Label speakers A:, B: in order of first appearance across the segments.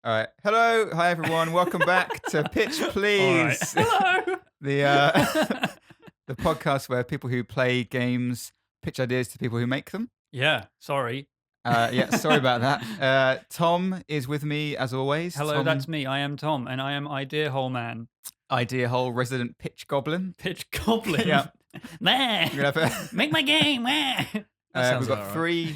A: All right. Hello. Hi, everyone. Welcome back to Pitch
B: All right.
A: Please,
B: Hello.
A: the the podcast where people who play games pitch ideas to people who make them.
B: Yeah, sorry.
A: Yeah, sorry about that. Tom is with me as always.
B: Hello,
A: Tom,
B: that's me. I am Tom, and I am Idea Hole Man.
A: Idea Hole resident pitch goblin.
B: Pitch Goblin.
A: Yeah.
B: Nah.
A: We're gonna have
B: Make my game. Nah.
A: we've got
C: about
A: three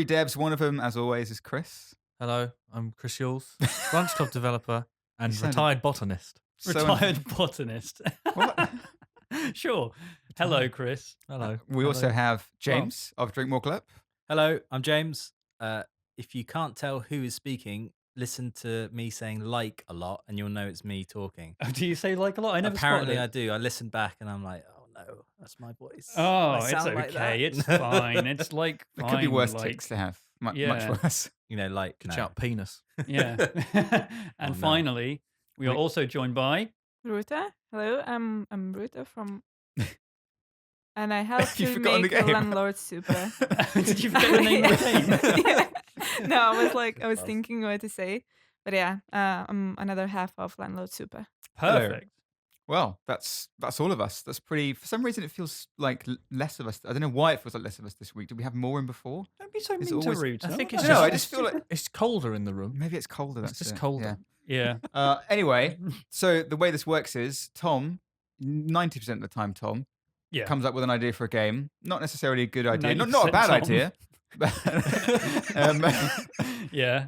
A: devs. One of them, as always, is Chris.
C: Hello, I'm Chris Yules, Brunch Club developer and
A: You sounded-
C: retired botanist.
B: Retired botanist.
A: What?
B: Sure. Hello, Chris.
C: Hello.
A: We also have James of Drink More Glurp.
D: Hello, I'm James. If you can't tell who is speaking, listen to me saying like a lot and you'll know it's me talking.
B: Oh, do you say like a lot? I never
D: Apparently
B: spotted
D: I
B: it.
D: do. I listen back and I'm like, oh no, that's my voice.
B: Oh,
D: I
B: it's
D: sound like that.
B: okay. It's fine. It's like
A: It could be
B: fine,
A: worse
B: like,
A: takes to have. Much
B: Yeah.
A: worse.
D: You know, like
C: Could
D: no.
C: shout penis.
B: Yeah.
D: Oh,
B: And
D: no.
B: finally, we are also joined by.
E: Ruta. Hello, I'm Ruta from, and I helped
A: You've
E: to
A: forgotten the
E: make a
A: game.
E: Landlord super.
B: Did you forget the name of the game?
E: Yeah. No, I was thinking what to say, but yeah, I'm another half of Landlord super.
B: Perfect.
A: Well, that's all of us. That's pretty. For some reason, it feels like less of us. I don't know why it feels like less of us this week. Did we have more in before?
B: Don't be so
A: It's
B: mean to
A: always-
B: Ruta.
C: I think
A: I
C: it's
A: don't know,
C: just,
A: I just feel like
C: it's colder in the room.
A: maybe it's colder.
C: It's
A: That's
C: just
A: it.
C: colder.
B: Yeah.
A: Yeah. Anyway, so the way this works is Tom, 90% of the time, Tom
B: Yeah.
A: comes up with an idea for a game. Not necessarily a good idea. Not a
B: 90%
A: bad
B: Tom.
A: idea. But,
B: Yeah.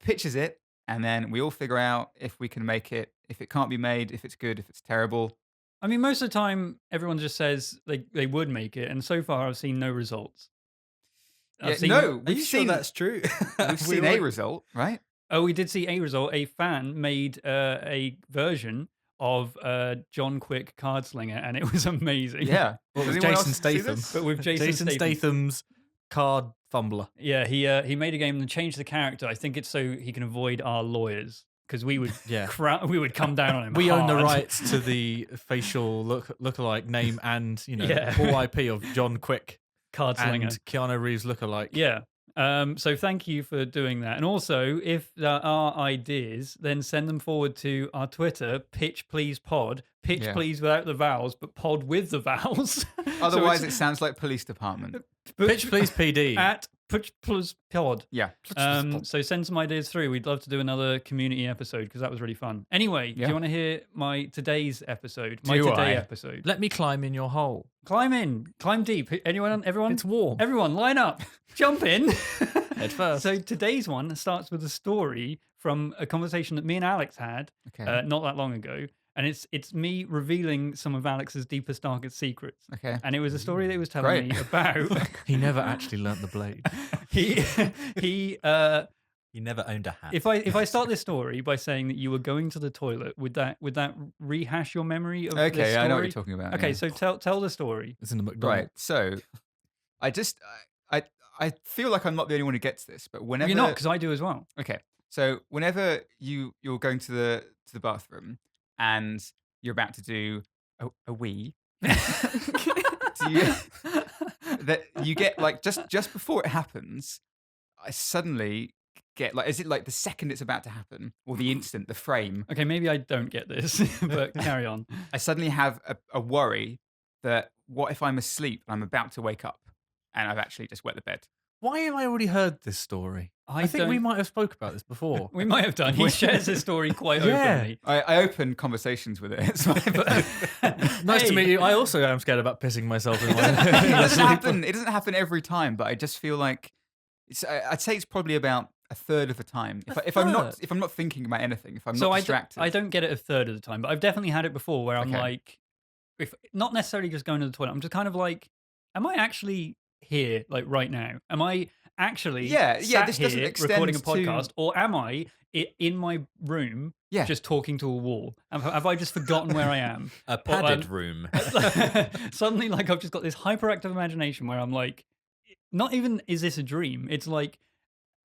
A: pitches it, and then we all figure out if we can make it. If it can't be made, if it's good, if it's terrible.
B: I mean, most of the time, everyone just says they would make it, and so far, I've seen no results.
A: Yeah, no,
D: Are you sure that's true?
A: we've seen a result, right?
B: Oh, we did see a result. A fan made a version of John Quick Card Slinger, and it was amazing.
A: Yeah.
C: Well, it was
A: Does anyone
C: Jason
A: else see
C: Statham.
A: this?
B: But with Jason Statham.
C: Statham's card fumbler.
B: Yeah, he made a game and changed the character. I think it's so he can avoid our lawyers, because we would
C: Yeah.
B: we would come down on him.
C: We own the
B: hard.
C: rights to the facial lookalike name and
B: Yeah.
C: full IP of John Quick
B: Card Slinger.
C: and Keanu Reeves lookalike.
B: Yeah. So thank you for doing that. And also, if there are ideas, then send them forward to our Twitter, Pitch Please Pod. Pitch
A: Yeah.
B: please without the vowels, but pod with the vowels.
A: Otherwise, it sounds like police department.
C: Pitch please PD.
B: At Pitch Please Pod.
A: Yeah.
B: So send some ideas through. We'd love to do another community episode because that was really fun. Anyway, do
A: Yeah.
B: you want to hear my today's episode?
A: Do
B: My today
A: I?
B: episode.
C: Let me climb in your hole.
B: Climb in, climb deep. Everyone,
C: It's warm.
B: everyone, line up, jump in.
C: Head first.
B: So today's one starts with a story from a conversation that me and Alex had
A: Okay.
B: not that long ago, and it's me revealing some of Alex's deepest, darkest secrets.
A: Okay.
B: And it was a story that he was telling
A: Great.
B: me about.
C: He never actually learnt the blade.
B: he
D: You never owned a hat.
B: if I start this story by saying that you were going to the toilet, would that rehash your memory of this
A: Okay.
B: story?
A: I know what you're talking about.
B: Okay,
A: yeah.
B: so tell the story.
C: It's in the McDonald's.
A: Right. So, I feel like I'm not the only one who gets this, but whenever
B: You're not, because I do as well.
A: Okay. So whenever you're going to the bathroom and you're about to do a wee, that you get like just before it happens, I suddenly get like, is it like the second it's about to happen or the instant, the frame?
B: Okay, maybe I don't get this, but carry on.
A: I suddenly have a worry that what if I'm asleep and I'm about to wake up and I've actually just wet the bed?
C: Why have I already heard this story? I think we
B: don't-
C: might have spoke about this before.
B: We might have done. He shares his story quite
C: Yeah.
B: openly.
A: I open conversations with it. It's fine.
C: Nice to
B: Hey.
C: meet you. I also am scared about pissing myself in
A: It doesn't
C: my sleep.
A: happen. It doesn't happen every time, but I just feel like I'd say it's probably about a third of the time. If I'm not thinking about anything, if I'm
B: So
A: not
B: I
A: distracted.
B: don't get it a third of the time, but I've definitely had it before where I'm
A: Okay.
B: like, if not necessarily just going to the toilet, I'm just kind of like, am I actually here, like right now? Am I actually sat
A: this doesn't
B: here
A: extend
B: recording a
A: to-
B: podcast, or am I in my room
A: Yeah.
B: just talking to a wall? Have I just forgotten where I am?
D: a
B: Or,
D: padded room.
B: Suddenly, like I've just got this hyperactive imagination where I'm like, not even is this a dream? It's like,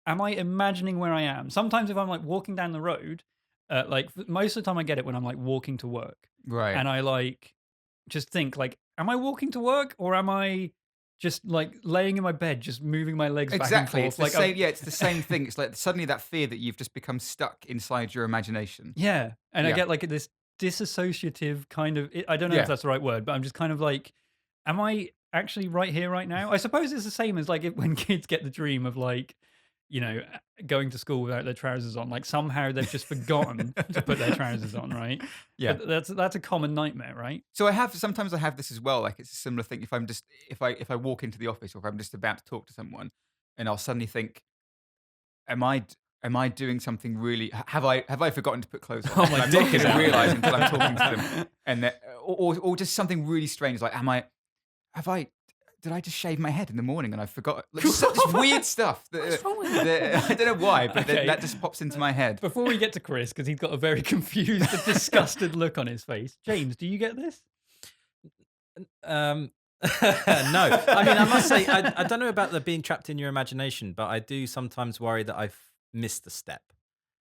B: am I imagining where I am? Sometimes if I'm like walking down the road, like most of the time I get it when I'm like walking to work,
A: right.
B: and I like just think like, am I walking to work or am I just like laying in my bed, just moving my legs
A: Exactly.
B: back and
A: It's
B: forth.
A: the same. Yeah, it's the same thing. It's like suddenly that fear that you've just become stuck inside your imagination.
B: Yeah, and I
A: Yeah.
B: get like this disassociative kind of. I don't know
A: Yeah.
B: if that's the right word, but I'm just kind of like, am I actually right here, right now? I suppose it's the same as like when kids get the dream of like, going to school without their trousers on. Like somehow they've just forgotten to put their trousers on, right?
A: Yeah.
B: But that's a common nightmare, right?
A: So sometimes I have this as well. Like it's a similar thing. If I walk into the office or if I'm just about to talk to someone, and I'll suddenly think, am I doing something really? Have I forgotten to put clothes on?
C: Oh, my
A: And I'm
C: dick
A: not going
C: is
A: to
C: out.
A: realize until I'm talking to them, and or just something really strange. Like, did I just shave my head in the morning and I forgot? Like, just weird stuff. I don't know why, but
B: Okay.
A: that just pops into my head.
B: Before we get to Chris, because he's got a very confused and disgusted look on his face. James, do you get this?
D: No, I mean, I must say, I don't know about the being trapped in your imagination, but I do sometimes worry that I've missed a step.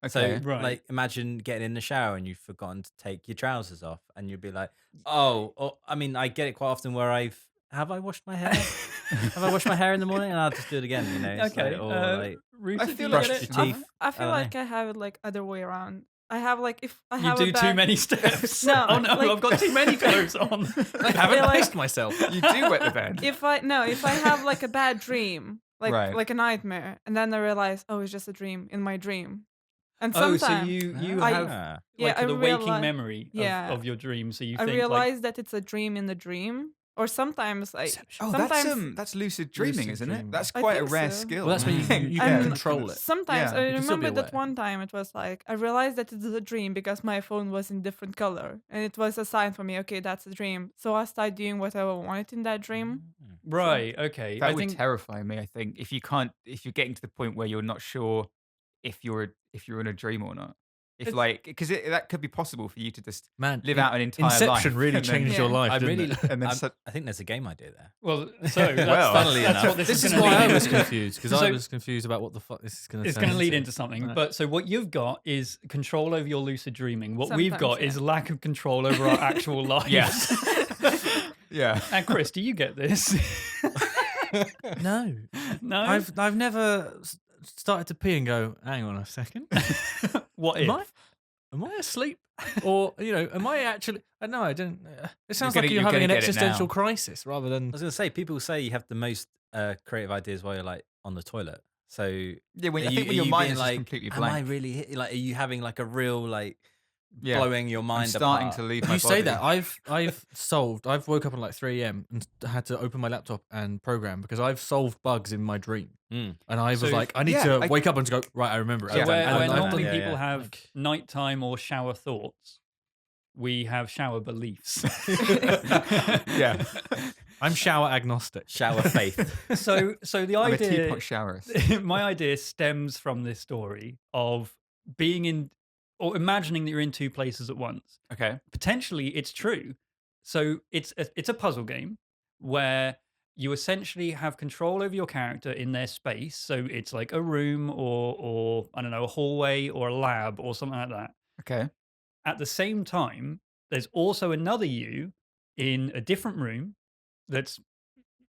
A: Okay.
D: So,
B: Right.
D: like, imagine getting in the shower and you've forgotten to take your trousers off, and you'd be like, oh, I mean, I get it quite often where have I washed my hair? Have I washed my hair in the morning? And I'll just do it again, It's
B: Okay.
D: like, or like,
B: Ruta,
A: I
B: do
A: feel
B: you
A: like
B: get
D: brush
B: it?
D: your teeth.
E: I feel
D: I don't
E: like I have it like other way around. I have like if I
B: You
E: have
B: do
E: a
B: too
E: bad,
B: many steps.
E: No,
B: Oh no,
E: like-
B: I've got too many clothes on.
C: I haven't
E: feel like-
C: pissed myself.
A: You do wet the bed.
E: If I have like a bad dream,
A: Right.
E: like a nightmare, and then I realize, oh, it's just a dream in my dream. And
B: Oh, so
E: sometimes
B: you
E: I-
B: have
E: Yeah,
B: like
E: I
B: the waking
E: reali-
B: memory
E: Yeah.
B: of your dream. So you
E: I
B: think
E: realize that it's a dream in the dream, or sometimes like
A: Oh,
E: sometimes
A: that's lucid dreaming,
C: Lucid
A: isn't
C: dreaming.
A: it? That's
E: I
A: quite a
E: think
A: rare
E: so.
A: skill.
C: Well, that's when you
E: And-
C: can control it.
E: sometimes
A: Yeah,
E: I
C: you can still be
E: remember that
C: aware.
E: one time it was like I realized that it's a dream because my phone was in different color, and it was a sign for me. Okay, that's a dream. So I started doing what I wanted in that dream.
B: right. Okay.
A: That
B: I
A: would
B: think
A: terrify me. I think if you're getting to the point where you're not sure if you're in a dream or not. Because that could be possible for you to just
C: Man,
A: live out an entire
C: Inception
A: life
C: really
A: and then-
C: changed your
E: Yeah.
C: life,
D: I
C: didn't
D: really,
C: it?
A: And then
D: I think there's a game idea there.
B: well. So that's,
A: Well,
D: funnily
B: that's
D: enough.
B: what this,
C: This is
B: gonna
C: why
B: lead
C: I was
B: into.
C: confused, because
B: So-
C: I was confused about what the fuck this is going to
B: It's going to lead into something.
C: Right.
B: But so what you've got is control over your lucid dreaming. What we've
E: Sometimes,
B: got
E: yeah.
B: is lack of control over our actual lives.
A: Yeah. Yeah.
B: And Chris, do you get this?
C: No,
B: No.
C: I've never started to pee and go, hang on a second,
B: What if?
C: am I asleep? Or, am I actually, no, I don't, it sounds
A: gonna-
C: like you're
A: you're
C: having
A: gonna
C: an
A: get it
C: existential
A: now.
C: crisis rather
D: I
C: than,
D: was going to say, people say you have the most creative ideas while you're like on the toilet. So
A: Yeah,
D: are
A: I think when your
D: you
A: mind
D: being
A: is just
D: like,
A: completely
D: am I
A: blank.
D: really like? Are you having like a real like
A: Yeah.
D: blowing your
A: I'm
D: mind
A: starting
D: apart?
A: to leave my
C: you say
A: body.
C: that, I've woke up at like 3 a.m. and had to open my laptop and program because I've solved bugs in my dream.
D: Mm.
C: And I
B: So
C: was like, I need
A: yeah,
C: to
A: I-
C: wake up and go, right, I remember it.
B: So
A: Yeah.
B: where,
A: And
B: where
A: I've
B: normally
D: done-
B: people
D: yeah,
B: have
C: like-
B: nighttime or shower thoughts, we have shower beliefs.
A: Yeah.
C: I'm shower agnostic.
D: Shower faith.
B: So the
A: I'm a
B: idea,
A: teapot showerist.
B: my idea stems from this story of being in or imagining that you're in two places at once.
A: Okay.
B: Potentially, it's true. So it's a puzzle game where you essentially have control over your character in their space. So it's like a room or I don't know, a hallway or a lab or something like that.
A: Okay.
B: At the same time, there's also another you in a different room that's,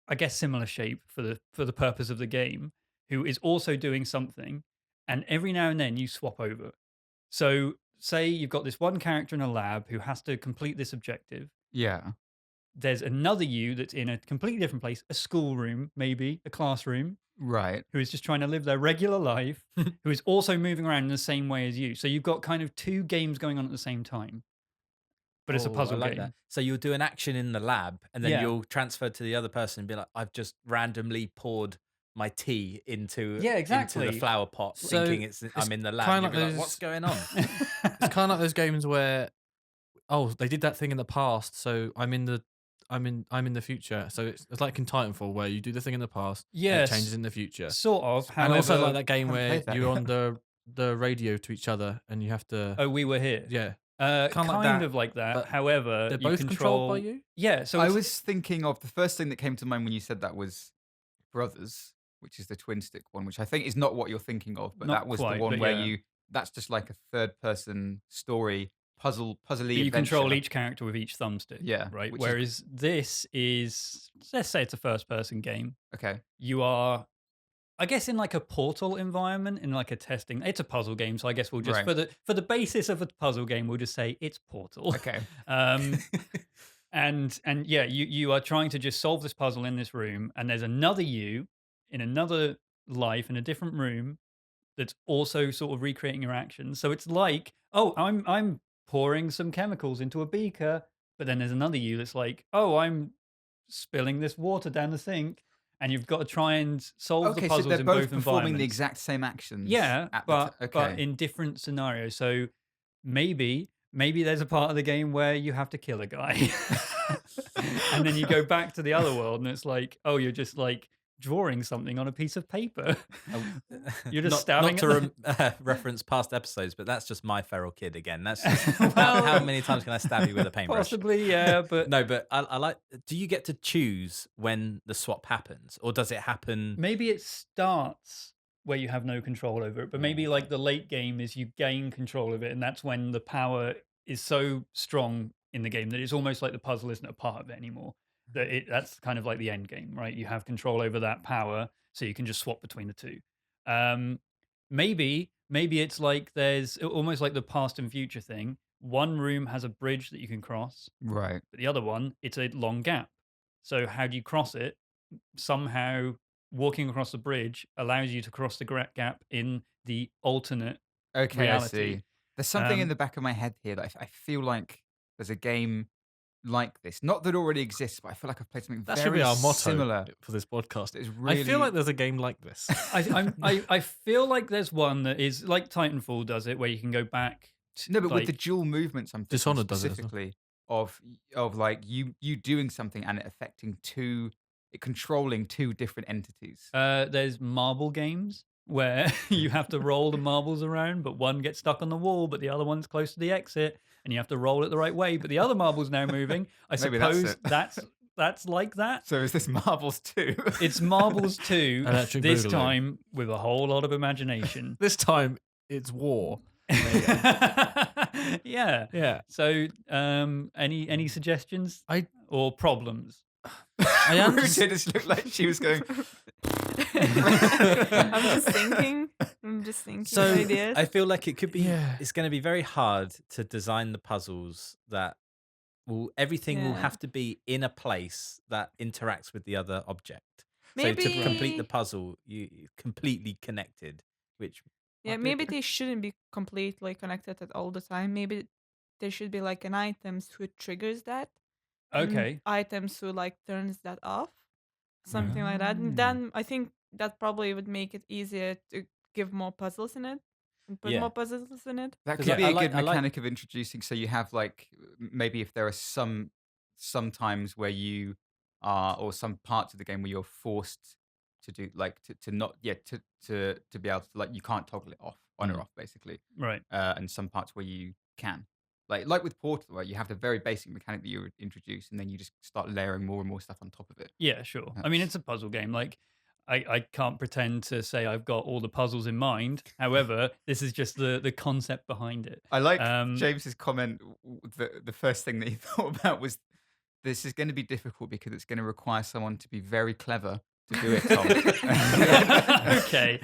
B: I guess, similar shape for the purpose of the game, who is also doing something, and every now and then you swap over. So say you've got this one character in a lab who has to complete this objective.
A: Yeah.
B: There's another you that's in a completely different place, a schoolroom, maybe a classroom,
A: Right.
B: who is just trying to live their regular life, who is also moving around in the same way as you. So you've got kind of two games going on at the same time. But it's a
D: Oh,
B: puzzle
D: I like
B: game.
D: that. So you'll do an action in the lab, and then
B: Yeah.
D: you'll transfer to the other person and be like, "I've just randomly poured my tea into
B: Yeah,
D: into
B: exactly.
D: the flower pot,
C: So
D: thinking I'm in the lab."
C: kinda
D: And you'll be
C: like
D: like,
C: those-
D: "What's going on?"
C: It's kind of like those games where, oh, they did that thing in the past, so I'm in the future. So it's like in Titanfall where you do the thing in the past, and
B: Yes.
C: it changes in the future.
B: Sort of.
C: And
B: However,
C: also like that game
A: haven't
C: where
A: played that
C: you're
A: yet.
C: on the radio to each other and you have to,
B: oh, we were here.
C: yeah,
B: Kind
C: Kinda like that,
B: of like that.
C: but
B: However,
C: they're
B: you
C: both
B: control...
C: controlled by you.
B: Yeah. So
A: I
B: it's-
A: was thinking of the first thing that came to mind when you said that was Brothers, which is the twin stick one, which I think is not what you're thinking of, but
B: Not
A: that was
B: quite,
A: the one
B: but
A: where
B: yeah.
A: that's just like a third person story puzzly
B: You control
A: adventure.
B: each character with each thumbstick.
A: Yeah,
B: Right.
A: which is-
B: Whereas this is, let's say it's a first-person game.
A: Okay.
B: You are, I guess, in like a Portal environment, in like a testing. It's a puzzle game, so I guess we'll just
A: Right.
B: for the basis of a puzzle game, we'll just say it's Portal.
A: Okay.
B: And yeah, you are trying to just solve this puzzle in this room, and there's another you in another life in a different room that's also sort of recreating your actions. So it's like, oh, I'm pouring some chemicals into a beaker, but then there's another you that's like, oh, I'm spilling this water down the sink, and you've got to try and solve the
A: Okay, so
B: puzzles
A: they're
B: in
A: both
B: both
A: performing the
B: environments.
A: exact same actions.
B: Yeah,
A: at
B: but
A: the okay.
B: but in different scenarios. So maybe there's a part of the game where you have to kill a guy, and then you go back to the other world, and it's like, oh, you're just like drawing something on a piece of paper. You're just stabbing
D: Not to
B: at
D: reference past episodes, but that's just my feral kid again. That's just how many times can I stab you with a paintbrush?
B: Possibly, yeah, but
D: No, but I like. Do you get to choose when the swap happens, or does it happen?
B: maybe it starts where you have no control over it, but maybe like the late game is you gain control of it, and that's when the power is so strong in the game that it's almost like the puzzle isn't a part of it anymore. That's kind of like the end game, right? You have control over that power, so you can just swap between the two. Maybe it's like there's almost like the past and future thing. One room has a bridge that you can cross,
A: Right.
B: but the other one, it's a long gap. So how do you cross it? Somehow walking across the bridge allows you to cross the gap in the alternate
A: Okay,
B: reality.
A: I see. There's something in
B: Um,
A: the back of my head here that I feel like there's a game like this. Not that it already exists, but I feel like I've played something
C: That
A: very
C: should be our motto
A: similar.
C: for this podcast.
A: That is really.
C: I feel like there's a game like this.
B: I feel like there's one that is like Titanfall does it, where you can go back.
A: No, but with
B: like,
A: the dual movements, I'm thinking
C: Dishonored does it as well.
A: specifically of like you doing something and it affecting controlling two different entities.
B: there's marble games where you have to roll the marbles around, but one gets stuck on the wall, but the other one's close to the exit, and you have to roll it the right way, but the other marble's now moving. I
A: Maybe that's
B: suppose
A: it.
B: that's like that.
A: So is this Marbles too?
B: It's Marbles 2,
C: Electric
B: this
C: Boogaloo.
B: time with a whole lot of imagination.
C: This time it's war.
B: Yeah.
C: Yeah.
B: So, any suggestions? Or problems?
C: I
A: Ruta
C: understand.
A: just looked like she was going.
E: I'm just thinking
D: So
E: ideas.
D: I feel like it could be.
C: Yeah.
D: It's going to be very hard to design the puzzles that everything will
E: Yeah.
D: have to be in a place that interacts with the other object.
E: Maybe
D: So to complete the puzzle, you completely connected, which
E: Yeah, maybe they shouldn't be completely connected at all the time. Maybe there should be like an items who triggers that. and
B: Okay.
E: Items who like turns that off. Something like that. And then I think that probably would make it easier to give more puzzles in it. And put
D: Yeah.
E: more puzzles in it.
A: That
D: 'Cause
A: could be
D: I
A: a
D: like-
A: good
D: I like-
A: mechanic of introducing. So you have like maybe if there are some times where you are, or some parts of the game where you're forced to do like to not to be able to, like, you can't toggle it off on or off basically,
B: Right.
A: and some parts where you can. Like with Portal, where you have the very basic mechanic that you introduce, and then you just start layering more and more stuff on top of it.
B: Yeah, sure. I mean, it's a puzzle game. Like, I can't pretend to say I've got all the puzzles in mind. However, this is just the concept behind it.
A: I like
B: Um,
A: James's comment. The first thing that he thought about was, this is going to be difficult because it's going to require someone to be very clever to do it, Tom.
B: Okay.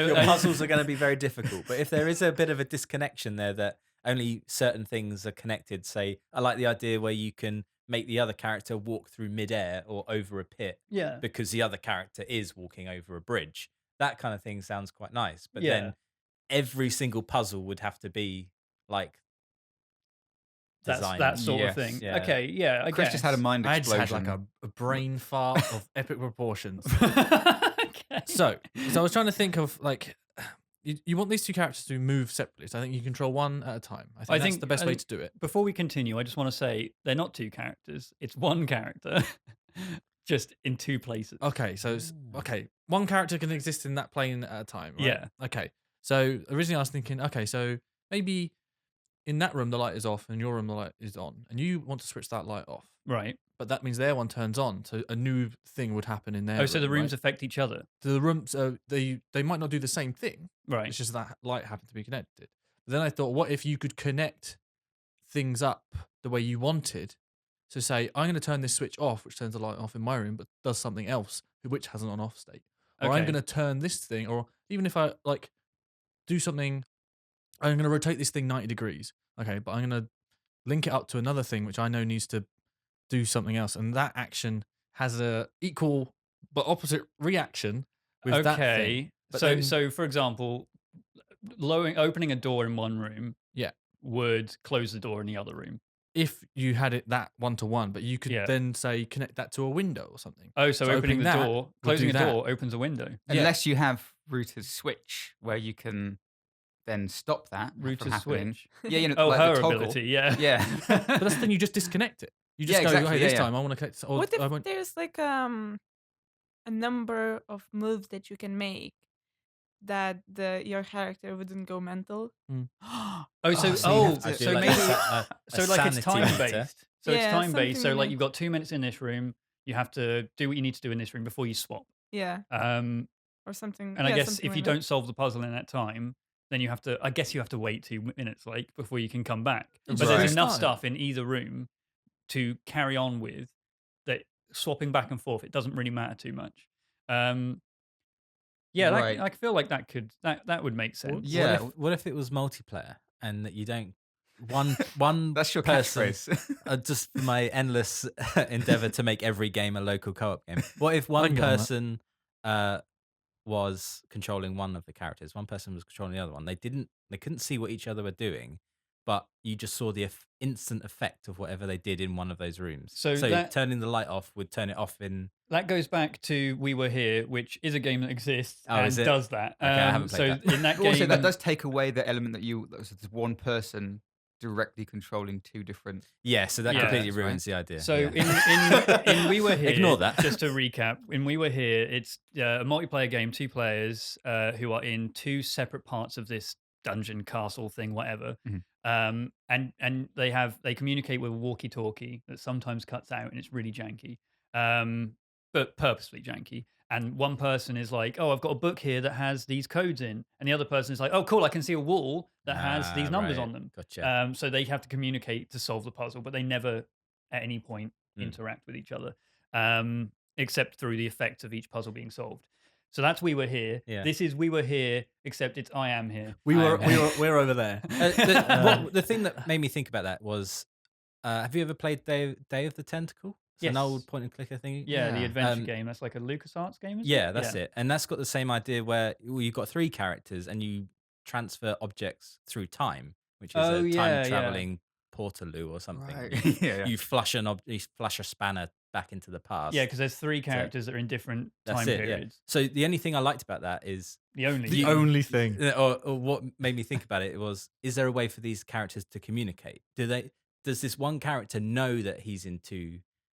D: your puzzles are going to be very difficult. But if there is a bit of a disconnection there, that only certain things are connected, say, I like the idea where you can make the other character walk through midair or over a pit
B: Yeah.
D: because the other character is walking over a bridge. That kind of thing sounds quite nice. But
B: Yeah.
D: then every single puzzle would have to be like designed.
B: That sort
A: Yes.
B: of thing.
D: Yeah.
B: Okay, yeah, I
A: Chris
B: guess.
A: just had a mind
C: I just
A: explosion.
C: had like a brain fart of epic proportions.
B: Okay.
C: So I was trying to think of like, you want these two characters to move separately. So I think you control one at a time. I think that's the best way to do it.
B: Before we continue, I just want to say they're not two characters. It's one character, just in two places.
C: Okay, so one character can exist in that plane at a time, right?
B: Yeah.
C: Okay. So originally I was thinking, okay, so maybe in that room the light is off and your room the light is on, and you want to switch that light off.
B: Right.
C: But that means their one turns on, so a new thing would happen in their
B: Oh, so the
C: room,
B: rooms
C: right?
B: affect each other.
C: The rooms, they might not do the same thing.
B: Right.
C: It's just that light happened to be connected. But then I thought, what if you could connect things up the way you wanted. So say I'm going to turn this switch off, which turns the light off in my room, but does something else which has an on-off state. Or I'm
B: Okay.
C: going to turn this thing, or even if I like do something, I'm going to rotate this thing 90 degrees. Okay, but I'm going to link it up to another thing which I know needs to do something else, and that action has a equal but opposite reaction with that thing.
B: Okay.
C: But
B: So,
C: then-
B: so for example, opening a door in one room
C: Yeah.
B: would close the door in the other room.
C: If you had it that 1-to-1, but you could
B: Yeah.
C: then say connect that to a window or something.
B: Oh, so opening the
C: that
B: door,
C: would
B: closing
C: do
B: a
C: that.
B: door opens a window.
C: Yeah.
A: Unless you have Ruta's switch, where you can then stop that from
B: Ruta's
A: happening.
B: switch.
A: Yeah, you know,
B: Oh,
A: like
B: her
A: the toggle.
B: ability, yeah.
A: Yeah.
C: But that's the thing, you just disconnect it. You just
A: Yeah,
C: go,
A: exactly,
C: okay,
A: yeah,
C: this
A: yeah.
C: time I want to connect. Or
E: What if
C: I want,
E: there's like a number of moves that you can make that your character wouldn't go mental?
B: Oh,
A: Oh,
B: so
A: so you have to-
D: I do
B: so
D: like
B: maybe
D: a
B: so like it's
D: sanity
B: time
D: meter.
B: based. So it's
E: Yeah,
B: time based. So
E: something
B: like
E: like-
B: you've got 2 minutes in this room. You have to do what you need to do in this room before you swap.
E: Yeah, or something.
B: And I
E: yeah,
B: guess
E: something
B: if you
E: like that.
B: don't solve the puzzle in that time, then you have to. I guess you have to wait 2 minutes, like before you can come back. But
C: Right.
B: there's enough
C: Restart it.
B: stuff in either room to carry on with that. Swapping back and forth, it doesn't really matter too much. Yeah,
A: Right.
B: I feel like that would make sense.
A: Yeah.
D: What if it was multiplayer and that you don't one
A: That's your
D: person
A: catchphrase.
D: just for my endless endeavor to make every game a local co-op game. What if
C: I
D: one
C: can get on that.
D: person was controlling one of the characters, one person was controlling the other one? They couldn't see what each other were doing, but you just saw the instant effect of whatever they did in one of those rooms.
B: So
D: So
B: that-
D: turning the light off would turn it off in.
B: That goes back to We Were Here, which is a game that exists
D: Oh,
B: and
D: is it?
B: does that.
D: Okay, I haven't
B: so
D: played that.
B: in that
A: But
B: game,
A: also, that does take away the element that there's one person directly controlling two different.
D: Yeah, so that
B: Yeah.
D: completely
A: That's right.
D: ruins the idea.
B: So
D: yeah.
B: in We Were Here,
D: Ignore that.
B: Just to recap, in We Were Here, it's a multiplayer game, 2 players who are in 2 separate parts of this dungeon, castle thing, whatever.
A: Mhm.
B: And they communicate with a walkie-talkie that sometimes cuts out and it's really janky, but purposefully janky. And one person is like, "Oh, I've got a book here that has these codes in," and the other person is like, "Oh, cool, I can see a wall that has these numbers
D: right.
B: on them."
D: Gotcha.
B: So they have to communicate to solve the puzzle, but they never at any point
D: Mm.
B: interact with each other, except through the effect of each puzzle being solved. So that's We Were Here.
D: Yeah.
B: This is We Were Here, except it's I Am Here.
C: we're over there.
D: The thing that made me think about that was, have you ever played Day of the Tentacle? It's an
B: Yes.
D: old point and clicker thing.
B: Yeah, the
A: Yeah.
B: adventure game. That's like a LucasArts game. Isn't
D: Yeah,
B: it?
D: that's it. And that's got the same idea where you've got 3 characters and you transfer objects through time, which is
B: Oh,
D: a
B: yeah, yeah.
D: time traveling portaloo or something.
A: Right.
D: You,
A: Yeah, yeah.
D: you flush you flush a spanner back into the past.
B: Yeah, because there's 3 characters that are in different
D: that's
B: time
D: it. Yeah.
B: periods.
D: So the only thing I liked about that is,
B: The only.
C: The
D: You-
C: only thing.
D: or what made me think about it was, is there a way for these characters to communicate? Does this one character know that he's in 2,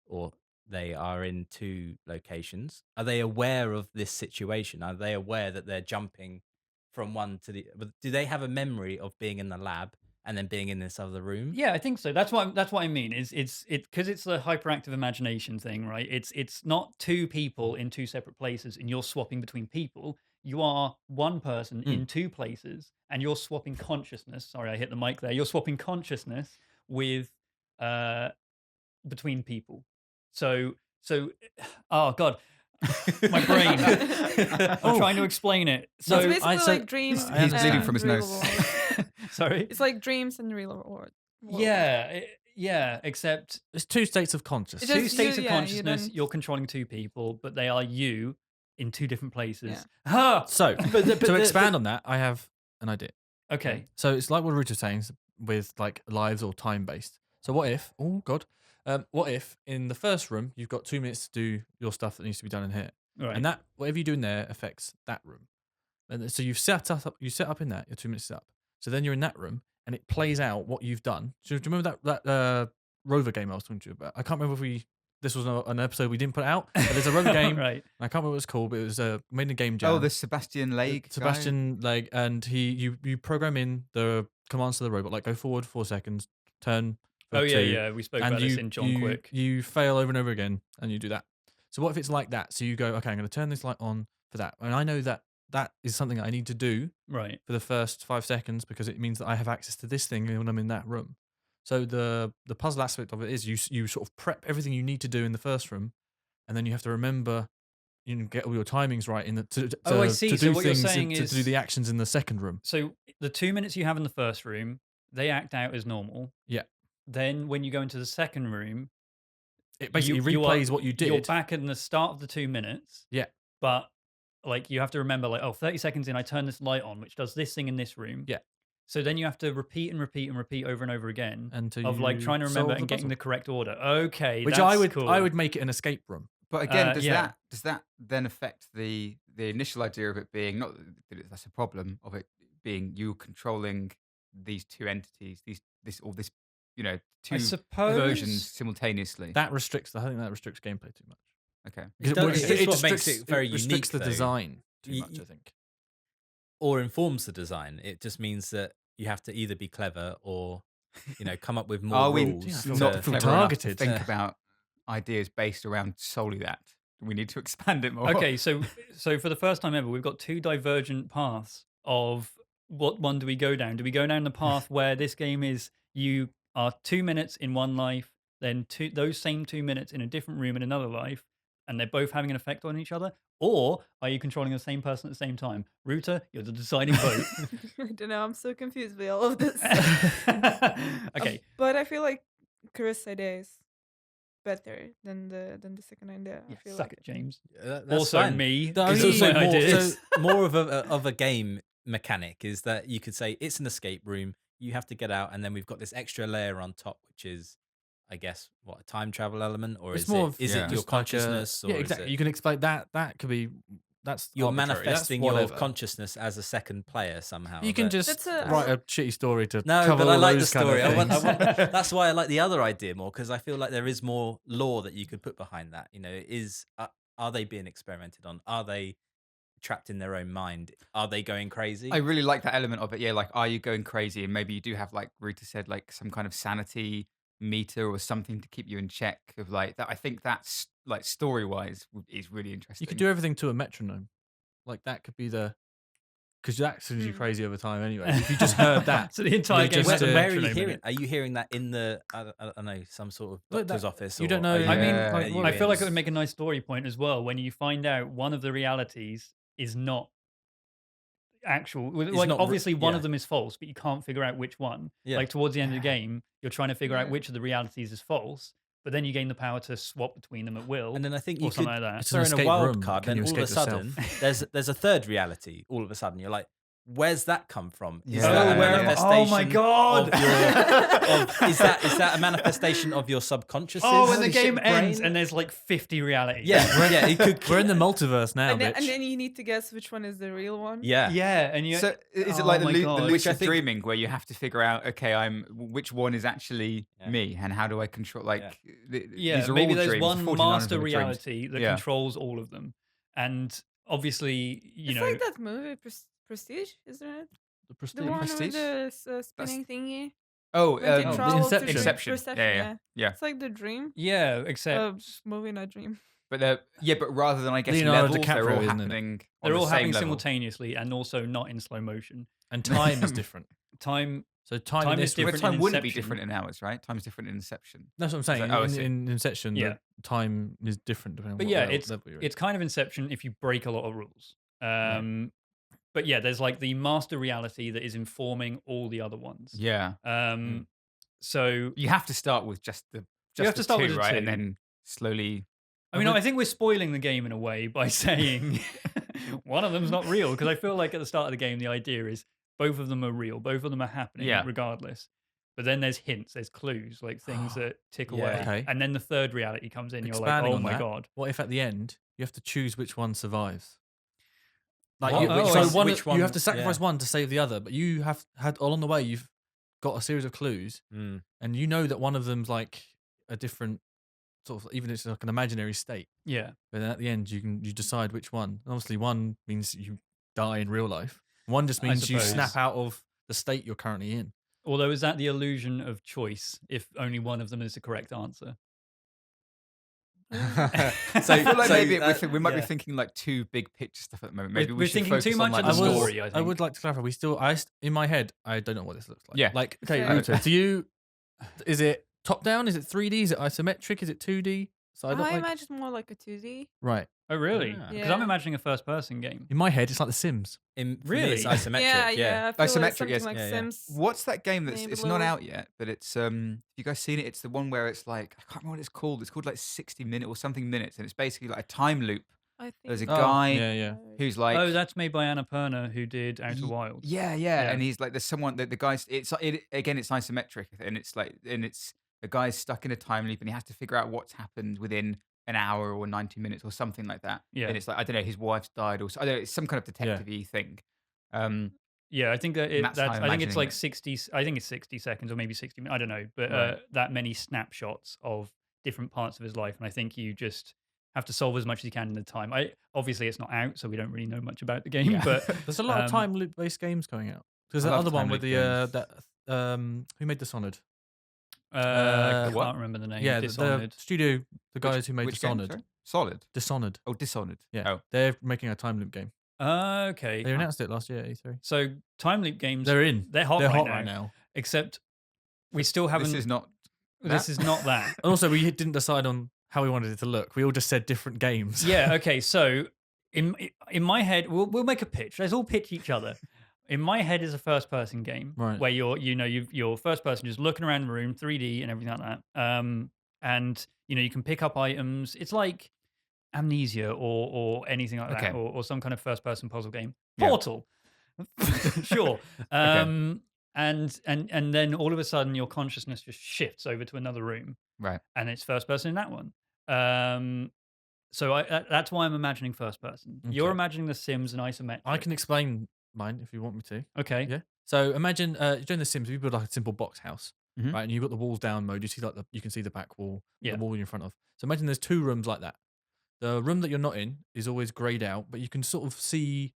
D: or they are in 2 locations? Are they aware of this situation? Are they aware that they're jumping from one to the? Do they have a memory of being in the lab and then being in this other room?
B: Yeah, I think so. That's what I mean. It's because it's a hyperactive imagination thing, right? It's not 2 people in 2 separate places, and you're swapping between people. You are one person in 2 places, and you're swapping consciousness. Sorry, I hit the mic there. You're swapping consciousness with between people. So oh god, my brain. I'm trying to explain it.
E: So
B: So
E: it's basically like dreams.
A: he's bleeding
E: and
A: from his
E: real
A: nose.
E: world.
B: sorry.
E: It's like dreams and real world.
B: Yeah, except
C: There's 2 states of consciousness.
E: Just
B: 2 states of
E: you
B: consciousness.
E: don't-
B: You're controlling 2 people, but they are you in 2 different places.
E: Yeah.
B: Ha!
C: So to expand on that, I have an idea.
B: Okay.
C: So it's like what Ruta was saying with like lives or time based. So what if? Oh God. What if in the first room you've got 2 minutes to do your stuff that needs to be done in here,
B: Right.
C: and that whatever you do in there affects that room. And so you've set up in that. Your 2 minutes is up. So then you're in that room, and it plays out what you've done. So do you remember that Rover game I was talking to you about? I can't remember if this was an episode we didn't put out, but there's a Rover game.
B: right.
C: I can't remember what it's called, but it was made in a game jam.
A: Oh, the Sebastian Legge.
C: Sebastian Legge, and you program in the commands to the robot, like go forward 4 seconds, turn. for
B: Oh yeah,
C: 2,
B: yeah. We spoke about this in John Quick.
C: You fail over and over again, and you do that. So what if it's like that? So you go, okay, I'm going to turn this light on for that, and I know that is something I need to do
B: Right.
C: for the first 5 seconds because it means that I have access to this thing when I'm in that room. So the puzzle aspect of it is you sort of prep everything you need to do in the first room, and then you have to remember get all your timings right in the
B: Oh, I see.
C: to
B: So
C: do
B: what you're
C: things
B: saying
C: to
B: is-
C: do the actions in the second room.
B: So the 2 minutes you have in the first room, they act out as normal.
C: Yeah.
B: Then when you go into the second room,
C: It basically
B: you are-
C: replays what you did.
B: You're back in the start of the 2 minutes.
C: Yeah.
B: But like you have to remember, like, 30 seconds in, I turn this light on, which does this thing in this room.
C: Yeah.
B: So then you have to repeat and repeat and repeat over and over again
C: Until
B: of like
C: you
B: trying to remember
C: solve
B: and
C: the
B: getting
C: puzzle.
B: the correct order. Okay,
C: Which
B: that's cool.
C: I would make it an escape room.
A: But again, does
B: yeah.
A: that then affect the initial idea of it being not that that's a problem of it being you controlling these two entities, this
B: I
A: two
B: suppose
A: versions simultaneously?
C: I think that restricts gameplay too much.
A: Okay.
D: It
C: Because
D: does- it's what makes
C: restricts-
D: it very
C: restricts
D: unique,
C: the
D: though.
C: design too
D: Y-
C: much, I think.
D: Or informs the design. It just means that you have to either be clever or, come up with more
A: Are we
D: rules.
C: Yeah, I feel
A: not
C: feel
A: clever enough to
C: targeted.
A: think
D: Yeah.
A: about ideas based around solely that? We need to expand it more.
B: Okay, so for the first time ever, we've got two divergent paths of what one do we go down? Do we go down the path where this game is you are 2 minutes in one life, then those same 2 minutes in a different room in another life, and they're both having an effect on each other? Or are you controlling the same person at the same time? Ruta, you're the deciding vote.
E: I don't know. I'm so confused by all of this.
B: Okay,
E: But I feel like Chris' idea is better than the second idea. I
B: yeah,
E: feel
B: suck
E: like
B: it, James.
D: That's
B: Also
D: fine.
B: me.
C: The
D: It's
C: only-
D: also
B: my
D: more,
B: ideas.
D: more of a game mechanic is that you could say it's an escape room. You have to get out, and then we've got this extra layer on top, which is, I guess, what, a time travel element, or
C: It's
D: is
C: more
D: it
C: of
D: is
A: yeah.
D: it your
C: just like a-
D: consciousness?
C: Yeah,
D: or is
C: exactly.
D: it-
C: You can explain that. That could be that's
D: you're
C: arbitrary, that's
D: manifesting your
C: whatever.
D: consciousness as a second player somehow.
C: You can
D: that-
C: just
E: That's a-
C: write a shitty story to
D: No,
C: cover
D: but I
C: all
D: like the
C: those kind of
D: story. I want,
C: things.
D: that's why I like the other idea more, because I feel like there is more lore that you could put behind that. Are they being experimented on? Are they trapped in their own mind? Are they going crazy?
A: I really like that element of it. Yeah, like, are you going crazy? And maybe you do have, like Rita said, like some kind of sanity meter or something to keep you in check of like that. I think that's like story wise is really interesting.
C: You could do everything to a metronome. Like that could be because that sends you crazy over time anyway. If you just heard that,
B: So the entire
C: you
B: game
C: just,
B: has a
C: uh,
D: Where are you
B: metronome in
D: hearing?
B: it.
D: Are you hearing that in the I don't know, some sort of
C: But
D: doctor's
C: that-
D: office?
C: you
D: or
C: don't know-
D: are you-
B: I mean,
A: Yeah.
D: are
C: like,
D: you
B: I feel
D: in-
B: like it would make a nice story point as well when you find out one of the realities is not actual. Like,
D: not
B: obviously, one
D: yeah.
B: of them is false, but you can't figure out which one.
D: Yeah.
B: Like, towards the end of the game, you're trying to figure out
E: Yeah.
B: which of the realities is false, but then you gain the power to swap between them at will.
D: And then I think
B: or
D: you could
B: something like that.
C: It's
D: throw
C: an
D: in a
C: escape
D: wild
C: room.
D: card,
C: Can
D: then
C: you
D: all of a
C: escape
D: sudden
C: yourself?
D: there's a third reality. All of a sudden, you're like, where's that come from? Is
A: Yeah.
D: that a
A: Oh, where am I?
D: manifestation?
B: Oh my God.
D: Of your, is that a manifestation of your subconscious?
B: Oh, when the game ends and there's like 50 realities.
D: yeah, yeah, it could.
C: We're in the multiverse now,
E: and, then,
C: bitch.
E: and then you need to guess which one is the real one.
D: Yeah,
B: Yeah, and you.
A: So is it
B: Oh
A: like
B: my
A: the
B: God.
A: lucid
D: Which I think-
A: dreaming where you have to figure out, okay, which one is actually
D: Yeah.
A: me and how do I control? Like,
B: Yeah,
A: these are
B: maybe
A: all
B: there's
A: dreams,
B: one
A: 49 of
B: master
A: them are dreams.
B: reality that
A: Yeah.
B: controls all of them, and obviously, you
E: It's
B: know,
E: like that movie Prestige, isn't it?
C: The
E: The
C: Prestige.
E: one
A: Prestige?
E: with the spinning thingy.
A: Oh,
E: When they
C: the
E: travel to
C: Inception.
E: dream
A: Inception.
E: perception,
A: Yeah. Yeah.
E: It's like the dream.
B: yeah, except
E: Movie, not dream.
A: But but rather than I guess
C: Leonardo
A: levels, they're
C: DiCaprio,
A: all
C: isn't it?
A: happening.
B: they're
A: on
B: all
A: the same
B: happening
A: level.
B: simultaneously and also not in slow motion.
C: And time is different.
B: Time,
C: So time,
B: Time
C: in
B: is
C: this
B: different
A: But time
B: in
A: wouldn't be
B: Inception.
A: different in ours, right? Time's different in Inception.
C: That's what I'm saying.
A: Oh, I
C: in,
A: see.
C: in Inception,
B: Yeah.
C: the time is different depending on
B: but
C: what
B: yeah,
C: level you're in.
B: it's kind of Inception if you break a lot of rules. But yeah, there's like the master reality that is informing all the other ones.
A: Yeah.
B: So
A: You have to start with just the
B: have to start
A: two,
B: with the
A: right?
B: two.
A: And then slowly.
B: I mean, I think we're spoiling the game in a way by saying one of them's not real, because I feel like at the start of the game, the idea is both of them are real, both of them are happening
A: Yeah.
B: regardless. But then there's hints, there's clues, like things that tick away.
C: Okay.
B: And then the third reality comes in. You're like,
C: Expanding
B: oh
C: on
B: my
C: that,
B: God.
C: What if at the end you have to choose which one survives? Like
B: What?
C: you,
B: Oh,
C: so
B: I see.
C: one,
D: Which
C: you have
D: one-
C: to sacrifice
D: yeah.
C: one to save the other, but you have had along the way you've got a series of clues,
D: Mm.
C: and you know that one of them's like a different sort of, even if it's like an imaginary state.
B: Yeah.
C: But then at the end, you decide which one. And obviously, one means you die in real life. One just
B: I
C: means you
B: suppose.
C: snap out of the state you're currently in.
B: Although, is that the illusion of choice if only one of them is the correct answer?
A: I feel like maybe we might be
D: yeah.
A: thinking like too big picture stuff at the moment. Maybe
B: We're
A: we should
B: thinking too
A: focus
B: much
A: on,
B: of
A: like,
B: the
A: the
B: story, I
C: I
B: think.
C: would like to clarify. In my head, I don't know what this looks like.
A: Yeah.
C: Like,
B: Okay,
E: Yeah.
C: Ruta, do you Is it top down? Is it 3D? Is it isometric? Is it 2D? So
E: I imagine more like a 2D.
C: Right.
B: Oh, really?
D: Ah.
B: Because I'm
E: Yeah.
B: imagining a first-person game.
C: In my head, it's like The Sims.
D: For me, it's
B: Really?
D: isometric.
E: Yeah. I feel like
A: Isometric,
E: something
A: yes.
E: like
D: Yeah, yeah.
E: Sims.
A: What's that game that's
E: Maybe
A: it's not
E: low.
A: out yet, but it's you guys seen it? It's the one where it's like I can't remember what it's called. It's called like 60 minutes or something minutes, and it's basically like a time loop.
E: I think
A: There's a
C: Oh,
A: guy
C: yeah.
A: who's like
B: Oh, that's made by Annapurna, who did Outer Wilds.
A: Yeah,
B: Yeah.
A: and he's like there's someone that the guy's again it's isometric and it's the guy's stuck in a time loop and he has to figure out what's happened within an hour or 90 minutes or something like that.
B: Yeah.
A: And it's like I don't know, his wife's died or I don't know, it's some kind of detective-y thing.
B: Yeah, I think that
A: And that's how I'm
B: I think it's
A: imagining
B: like
A: it.
B: 60. I think it's 60 seconds or maybe 60 minutes. I don't know, but
A: Right.
B: that many snapshots of different parts of his life, and I think you just have to solve as much as you can in the time. Obviously it's not out, so we don't really know much about the game.
A: Yeah.
B: But
C: There's a lot of
B: Um,
C: time loop based games going out. There's
A: I
C: that
A: love
C: other one
A: time
C: with
A: loop
C: the
A: games.
C: who made Dishonored?
B: I
A: what?
B: can't remember the name.
C: Yeah, the
B: Dishonored.
C: studio, the guys who made
A: Which game,
C: Dishonored.
A: sorry? Solid.
C: Dishonored.
A: Oh, Dishonored.
C: Yeah,
A: Oh.
C: they're making a time loop game.
B: Okay.
C: They announced it last year at E3.
B: So time loop games.
C: They're in.
B: They're hot,
C: They're
B: right,
C: hot
B: now,
C: right now.
B: Except we still haven't.
A: This is not
B: This
A: that?
B: is not that.
C: And also, we didn't decide on how we wanted it to look. We all just said different games.
B: Yeah. Okay. So in my head, we'll make a pitch. Let's all pitch each other. In my head is a first person game
C: Right.
B: where you're first person just looking around the room, 3D and everything like that. And you can pick up items. It's like Amnesia or anything like
A: Okay.
B: that, or some kind of first person puzzle game.
A: Yeah.
B: Portal. Sure. And then all of a sudden your consciousness just shifts over to another room.
A: Right.
B: And it's first person in that one. So that's why I'm imagining first person. You're
C: Okay.
B: imagining The Sims and isometric.
C: I can explain mine if you want me to.
B: Okay.
C: Yeah. So imagine during The Sims, we build like a simple box house,
A: Mhm.
C: right? And you've got the walls down mode. You see like you can see the back wall,
B: Yeah.
C: the wall you're in front of. So imagine there's two rooms like that. The room that you're not in is always grayed out, but you can sort of see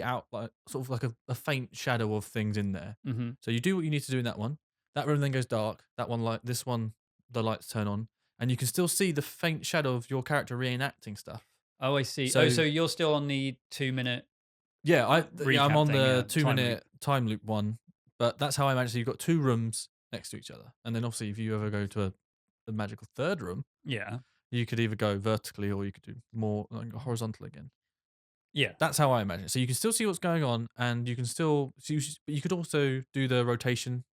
C: out like sort of like a faint shadow of things in there.
B: Mm-hmm.
C: So you do what you need to do in that one. That room then goes dark. That one this one, the lights turn on, and you can still see the faint shadow of your character reenacting stuff.
B: Oh, I see.
C: So-
B: So you're still on the 2-minute.
C: Yeah, I'm
B: Recap
C: on
B: thing,
C: the
B: yeah,
C: 2-minute time loop one, but that's how I imagine. So you've got two rooms next to each other, and then obviously if you ever go to a magical third room,
B: Yeah.
C: you could either go vertically or you could do more like horizontal again.
B: Yeah.
C: That's how I imagine it. So you can still see what's going on, and you can still but you could also do the rotation,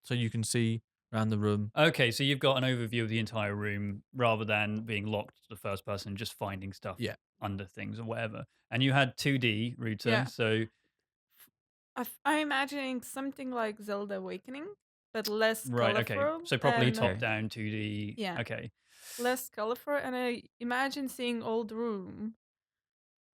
C: so you can see around the room.
B: Okay, so you've got an overview of the entire room rather than being locked to the first person and just finding stuff
C: Yeah.
B: under things or whatever. And you had 2D, Ruta.
E: Yeah.
B: So
E: I'm imagining something like Zelda Awakening, but less
B: right, okay.
E: colorful.
B: So properly
E: and,
B: top down 2D.
E: Yeah.
B: Okay.
E: less colorful, and I imagine seeing old room,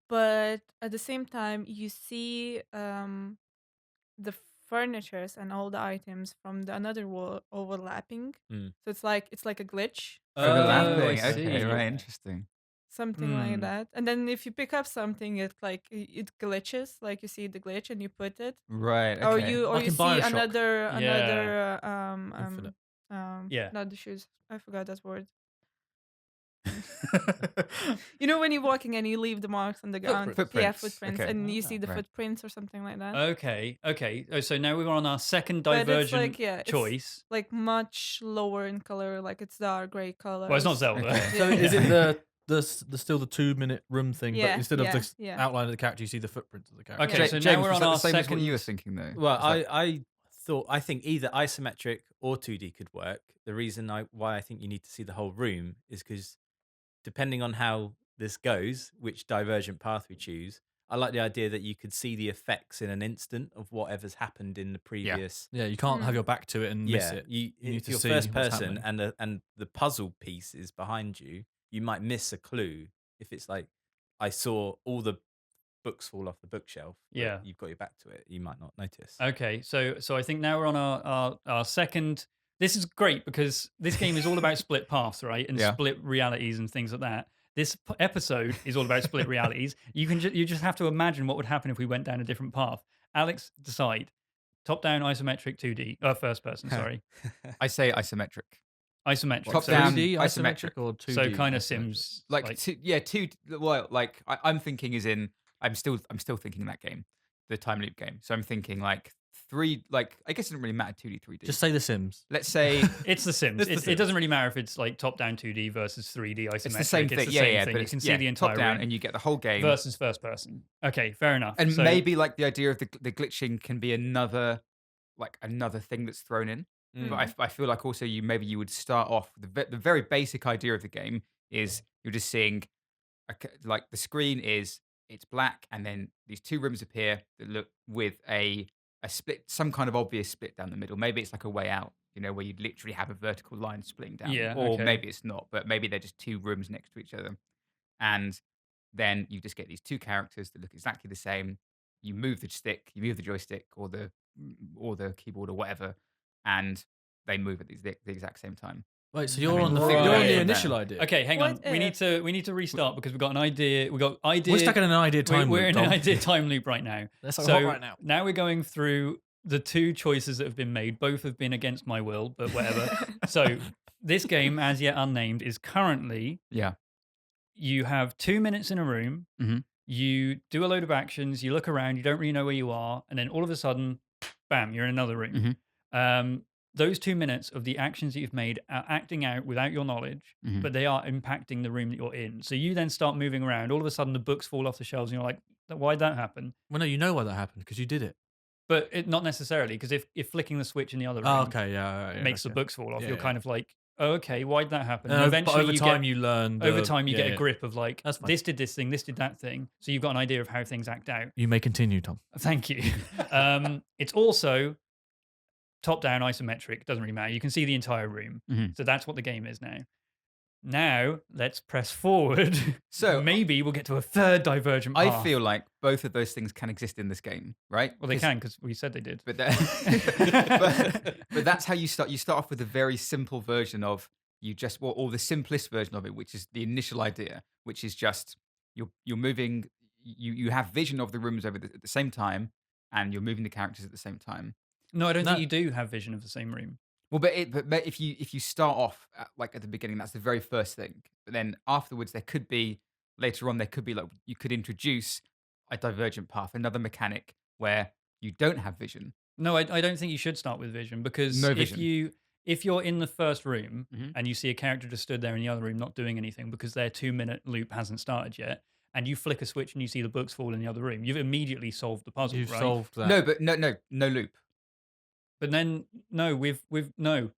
E: but at the same time you see the furnitures and all the items from the another wall overlapping.
D: Mm.
E: So it's like a glitch,
A: Overlapping.
B: I
A: Okay,
B: see.
A: right, interesting.
E: something like
B: Hmm.
E: that. And then if you pick up something, it glitches, like you see the glitch and you put it,
A: Right. Okay.
E: or you
C: Like in
E: see
C: Bioshock.
E: another
C: Infinite.
B: Yeah.
E: not the shoes. I forgot that word. You know when you're walking and you leave the marks on the ground? Yeah,
A: Footprints.
E: footprints.
A: Okay.
E: And you see the
A: Right.
E: footprints or something like that.
B: Okay. Oh, so now we're on our second
E: But it's
B: divergent
E: like, yeah, it's
B: choice.
E: like much lower in color, like it's dark gray color.
B: Well, it's not Zelda.
A: Okay.
C: So
E: Yeah.
C: is it the still the 2-minute room thing,
E: Yeah,
C: but instead of
E: yeah,
C: the
E: yeah.
C: outline of the character, you see the footprints of the character?
B: Okay, so now
A: James,
B: we're
A: was
B: on
A: that
B: our
A: the same as
B: second.
A: what you were thinking though?
D: Well,
A: It's like-
D: I think either isometric or 2D could work. The reason why I think you need to see the whole room is because depending on how this goes, which divergent path we choose, I like the idea that you could see the effects in an instant of whatever's happened in the previous.
C: Yeah, you can't have your back to it and miss
D: Yeah,
C: it.
D: you
C: need
D: if
C: to
D: you're
C: see
D: first
C: what's
D: person
C: happening.
D: and the puzzle piece is behind you, you might miss a clue. If it's like I saw all the books fall off the bookshelf, but
B: Yeah.
D: you've got your back to it, you might not notice.
B: Okay, so I think now we're on our second. This is great because this game is all about split paths, right, and
A: Yeah.
B: split realities and things like that. This episode is all about split realities. You just have to imagine what would happen if we went down a different path. Alex, decide. Top down, isometric, 2D, first person. Sorry,
A: I say isometric.
B: isometric.
A: Top
B: so,
A: down.
C: 3D
A: isometric.
C: isometric or 2D?
B: so kind of
C: isometric?
B: Sims.
A: Like, two. Well, like I'm thinking is in. I'm still thinking that game, the time loop game. So I'm thinking like like I guess it doesn't really matter 2D, 3D.
C: Just say The Sims.
A: Let's say
B: It's The Sims.
C: It's The
B: It
C: Sims.
B: doesn't really matter if it's like top-down 2D versus 3D isometric.
A: it's the same thing.
B: It's the
A: Yeah,
B: same
A: yeah,
B: thing.
A: but
B: You
A: it's
B: can see the entire
A: top down,
B: room
A: and you get the whole game.
B: versus first person. Okay, fair enough.
A: And
B: So,
A: maybe like the idea of the glitching can be another thing that's thrown in. But I feel like also you would start off the very basic idea of the game is you're just seeing like the screen it's black, and then these two rooms appear that look with a split, some kind of obvious split down the middle. Maybe it's like a way out, where you'd literally have a vertical line splitting down.
B: Yeah,
A: Or
B: okay.
A: maybe it's not, but maybe they're just two rooms next to each other. And then you just get these two characters that look exactly the same. You move the stick, you move the joystick or the keyboard or whatever, and they move at the exact same time.
C: Wait, so
A: I
C: you're
A: mean,
C: on the
A: figure
C: you're
A: it
C: on the
A: out.
C: initial idea.
B: okay, hang on.
E: What
B: We
E: if-
B: need to restart because we've got an idea. We got idea.
C: We're stuck in an idea time
B: We're
C: loop.
B: in an
C: Tom.
B: idea time loop right now.
C: That's so
B: So
C: hot right now.
B: now we're going through the two choices that have been made. Both have been against my will, but whatever. So this game, as yet unnamed, is currently
A: Yeah.
B: you have 2 minutes in a room.
A: Mhm.
B: You do a load of actions. You look around. You don't really know where you are, and then all of a sudden, bam, you're in another room. Those 2 minutes of the actions that you've made are acting out without your knowledge,
A: Mhm.
B: but they are impacting the room that you're in. So you then start moving around. All of a sudden, the books fall off the shelves, and you're like, "Why'd that happen?"
C: Well, no, you know why that happened because you did it.
B: But not necessarily, because if flicking the switch in the other room
C: Oh, okay, yeah,
B: makes the
C: okay.
B: books fall off,
C: Yeah,
B: you're
C: yeah.
B: kind of like, "Oh, okay, why'd that happen?"
C: No,
B: And
C: but over time
B: get,
C: you learn.
B: over time you
C: yeah,
B: get
C: yeah.
B: a grip of like,
C: That's fine.
B: this did this thing, this did that thing. So you've got an idea of how things act out.
C: You may continue, Tom.
B: Thank you. It's also top-down isometric. Doesn't really matter. You can see the entire room.
A: Mhm.
B: So that's what the game is now. Now let's press forward.
A: So
B: maybe we'll get to a third divergent
A: I
B: path.
A: feel like both of those things can exist in this game, right?
B: Well, they
A: 'Cause-
B: can because we said they did.
A: But, but that's how you start. You start off with a very simple version of or the simplest version of it, which is the initial idea, which is just you're moving. You have vision of the rooms at the same time, and you're moving the characters at the same time.
B: No, I don't
C: No.
B: think you do have vision of the same room.
A: Well, but if you start off at the beginning, that's the very first thing. But then afterwards, later on there could be like you could introduce a divergent path, another mechanic where you don't have vision.
B: No, I don't think you should start with vision because
A: No vision.
B: if you're in the first room
A: Mhm.
B: and you see a character just stood there in the other room not doing anything because their 2 minute loop hasn't started yet, and you flick a switch and you see the books fall in the other room, you've immediately solved the puzzle,
C: You've
B: right?
C: solved that.
A: No, but no loop.
B: But then no, we've no.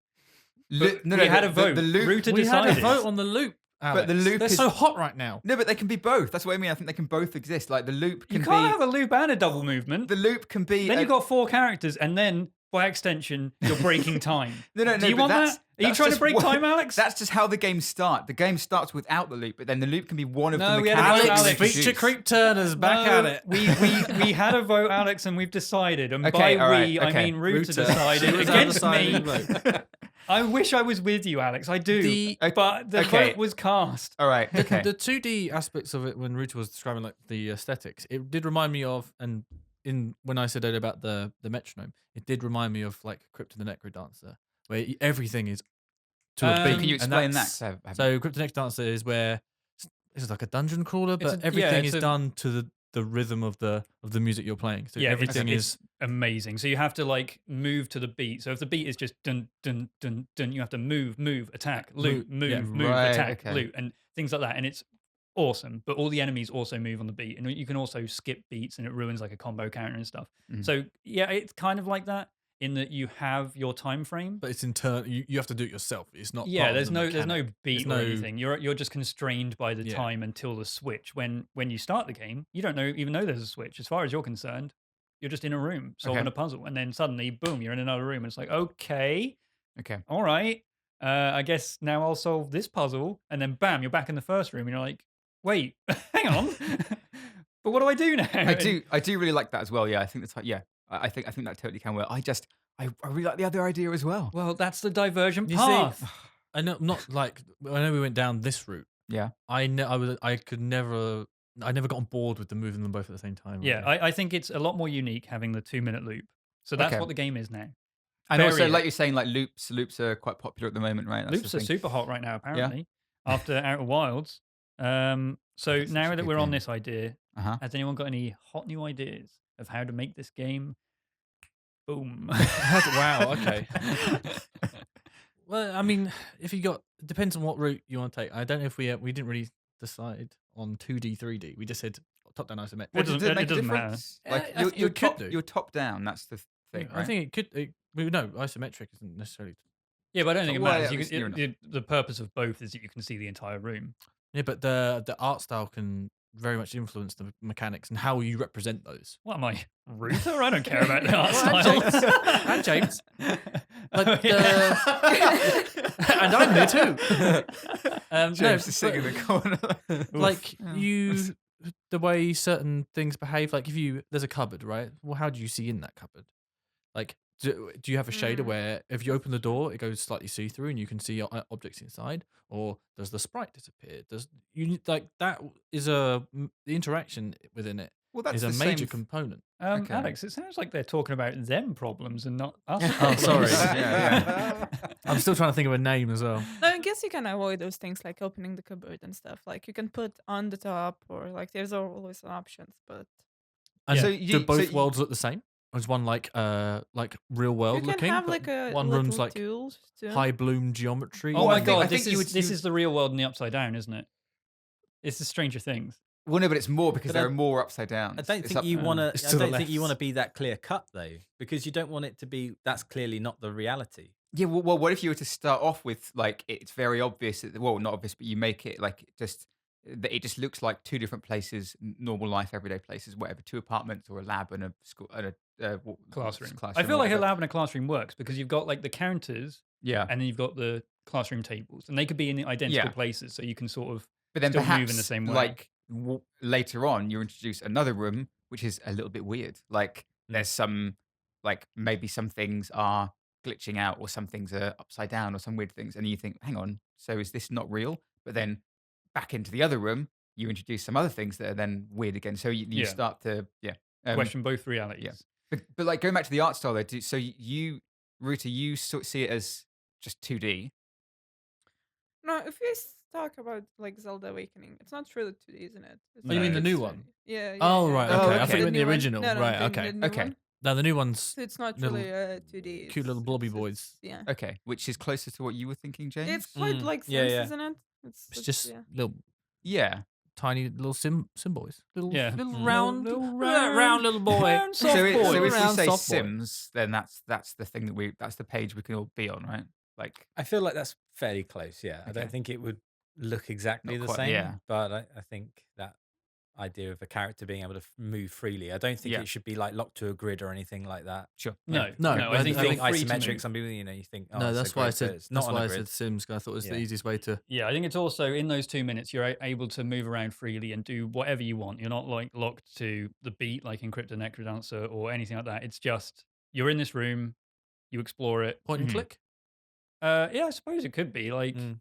A: Lo-
B: But we had a vote.
A: The loop.
B: Ruta
C: we had
B: decided.
C: a vote on the loop, Alex.
A: the loop
C: They're
A: is-
C: so hot right now.
A: No, but they can be both. That's what I mean. I think they can both exist. Like the loop
B: You
A: can
B: can't
A: be.
B: have a loop and a double movement.
A: The loop can be.
B: Then you've got 4 characters, and then by extension, you're breaking time.
A: No,
B: Do you
A: but
B: want
A: that's-
B: that? Are you
A: that's
B: trying to
A: just
B: break
A: one-
B: time, Alex?
A: That's just how the game starts. The game starts without the loop, but then the loop can be one of
B: No,
A: the
B: we had a
A: mechanics.
B: vote,
C: Alex,
B: Alex.
A: introduced.
C: feature creep Turner's back
B: No,
C: at it.
B: We had a vote, Alex, and we've decided. And
A: Okay,
B: by
A: all
B: we,
A: right,
B: I
A: okay.
B: mean Ruta
C: Ruta.
B: decided
C: She was
B: against
C: undecided
B: me.
C: vote.
B: I wish I was with you, Alex. I do.
C: The-
B: But the
A: okay.
B: vote was cast.
A: All right. Okay.
C: The 2D aspects of it when Ruta was describing like the aesthetics, it did remind me of, and when I said earlier about the metronome, it did remind me of like Crypt of the Necro Dancer, where everything is to a beat.
A: Can you
C: and
A: explain that?
C: that's-
A: 'Cause I haven't-
C: So Crypt of the Necro Dancer is where it's like a dungeon crawler,
B: It's
C: but
B: a- yeah,
C: everything
B: it's
C: is
B: a-
C: done to the rhythm of the music you're playing. So
B: Yeah,
C: everything
B: it's
C: is
B: amazing. So you have to like move to the beat. So if the beat is just dun dun dun dun, you have to move, attack, loot, move,
C: yeah.
B: move,
A: Right,
B: attack,
A: okay.
B: loot, and things like that. And it's awesome. But all the enemies also move on the beat, and you can also skip beats, and it ruins like a combo counter and stuff.
A: Mhm.
B: So yeah, it's kind of like that in that you have your time frame.
C: but it's in turn you have to do it yourself. It's not
B: Yeah,
C: part of
B: there's
C: the
B: no
C: mechanic.
B: beat
C: There's
B: or
C: no-
B: anything. You're just constrained by the
C: Yeah.
B: time until the switch. When you start the game, you don't even know there's a switch. As far as you're concerned, you're just in a room solving
A: Okay.
B: a puzzle, and then suddenly, boom, you're in another room, and it's like, okay,
A: Okay.
B: all right, I guess now I'll solve this puzzle, and then bam, you're back in the first room, and you're like, wait, hang on, but what do I do now?
A: I do really like that as well. Yeah, I think that's yeah. I think that totally can work. I really like the other idea as well.
B: Well, that's the divergent
C: You see,
B: path.
C: I know not like I know we went down this route.
A: Yeah.
C: I never got on board with the moving them both at the same time.
B: Yeah,
C: really.
B: I think it's a lot more unique having the 2 minute loop. So that's
A: Okay.
B: what the game is now.
A: And also,
B: Very-
A: like you're saying, like loops are quite popular at the moment, right? That's
B: Loops
A: the
B: are
A: thing.
B: super hot right now, apparently, after Outer Wilds. So
A: That's such
B: now
A: a
B: that
A: good
B: we're on
A: game.
B: this idea,
A: Uh-huh.
B: has anyone got any hot new ideas of how to make this game Boom.
C: Wow. Okay. Well, I mean, if you got depends on what route you want to take. I don't know if we didn't really decide on 2D, 3D. We just said top-down isometric.
B: It doesn't-
A: Does it make a
B: doesn't matter.
A: difference?
C: I
A: Like
C: think it could do.
A: you're top down. That's the thing,
C: I
A: right?
C: think it could. No, isometric isn't necessarily.
B: Yeah, but I don't think it
A: Well,
B: matters.
A: yeah,
B: You
A: it's
B: can,
A: near
B: the purpose of both is that you can see the entire room.
C: Yeah, but the art style can very much influence the mechanics and how you represent those.
B: What am I, Ruta? I don't care about the art
C: Well,
B: style.
C: and James. Like,
B: Oh, yeah.
C: and I'm there too.
A: James is sitting in the corner.
C: Like the way certain things behave. Like if there's a cupboard, right? Well, how do you see in that cupboard? Like, do you have a shader where if you open the door, it goes slightly see through and you can see objects inside, or does the sprite disappear? Does you like that is the interaction within it
A: Well, that's
C: is a
A: the
C: major
A: same
C: component.
A: Okay.
B: Alex, it sounds like they're talking about them problems and not us.
C: Oh, sorry.
A: Yeah.
C: I'm still trying to think of a name as well.
E: No, I guess you can avoid those things like opening the cupboard and stuff. Like you can put on the top, or like there's always options. But
C: And
A: So
C: do
A: you-
C: both
A: so you-
C: worlds look the same? Or is one like real world
E: you can
C: looking?
E: have
C: but
E: like a
C: one
E: little
C: room's like
E: tools too.
C: high bloom geometry.
B: Oh
A: Well,
B: my
A: I think-
B: god,
A: I
B: this
A: think you
B: is
A: would-
B: this is the real world in the upside down, isn't it? It's the Stranger Things.
A: Well, no, but it's more because
D: But
A: there
D: I-
A: are more upside downs.
D: I don't
A: It's
D: think
A: up-
D: you want to.
C: It's
D: I
C: to the
D: don't think you
C: left.
D: want to be that clear cut though, because you don't want it to be. That's clearly not the reality.
A: Yeah, well, what if you were to start off with like it's very obvious? Well, not obvious, but you make it like just that it just looks like two different places, normal life, everyday places, whatever. Two apartments or a lab and a school and a
B: Classroom. I
A: classroom
B: feel
A: or
B: like a
A: whatever.
B: lab and a classroom works because you've got like the counters
A: Yeah,
B: and then you've got the classroom tables, and they could be in the identical
A: Yeah.
B: places, so you can sort of.
A: but then
B: still move in
A: perhaps
B: the same way.
A: like later on, you introduce another room, which is a little bit weird. Like there's some like maybe some things are glitching out, or some things are upside down, or some weird things, and you think, hang on, so is this not real? But then back into the other room, you introduce some other things that are then weird again. So you
B: Yeah.
A: start to
B: Question both realities.
A: But like going back to the art style, though, so you, Ruta, you sort of see it as just 2D.
E: No, if you talk about like Zelda Awakening, it's not really 2D, isn't it? It's
C: Oh, you mean the
E: it's
C: new
E: 2D.
C: one?
E: Yeah.
C: Oh, right,
A: okay. I
E: The
A: thought you
C: meant the
E: new one.
C: original.
E: No, no,
C: Right,
E: the
C: okay.
E: new
A: Okay.
E: one.
C: No, the new one's
E: So it's not
C: little
E: really 2D.
C: cute little blobby
E: it's-
C: boys.
E: Yeah.
A: Okay, which is closer to what you were thinking, James.
E: It's quite like Sims,
D: Yeah, yeah.
E: isn't it?
C: It's just
E: yeah.
C: little
A: Yeah.
C: tiny little sim boys. Little
B: Yeah.
C: little
D: Mm.
C: round
B: Little
C: round little boy.
B: round soft
A: So,
B: boy.
A: so if we
C: Round
A: say
C: soft boy.
A: Sims, then that's the thing that's the page we can all be on, right? Like
D: I feel like that's fairly close. Yeah, I
A: Okay.
D: don't think it would look exactly
A: Not
D: the
A: quite,
D: same.
A: yeah.
D: But I think that idea of a character being able to move freely, I don't think
A: Yeah.
D: it should be like locked to a grid or anything like that.
A: sure.
B: No,
C: No,
B: I
C: I
B: think
D: You think
B: you're free to
D: isometric,
B: move.
D: some people, you think, oh,
C: No,
D: it's
C: that's
D: so
C: why I
D: great,
C: said
D: but it's not on a
C: I
D: grid.
C: said Sims, 'cause I thought it was the
D: Yeah.
C: easiest way to.
B: Yeah, I think it's also in those 2 minutes you're able to move around freely and do whatever you want. You're not like locked to the beat like in Crypto Necrodancer or anything like that. It's just you're in this room, you explore it.
C: Point and
A: Mhm.
C: click,
B: Yeah, I suppose it could be like
D: Mm.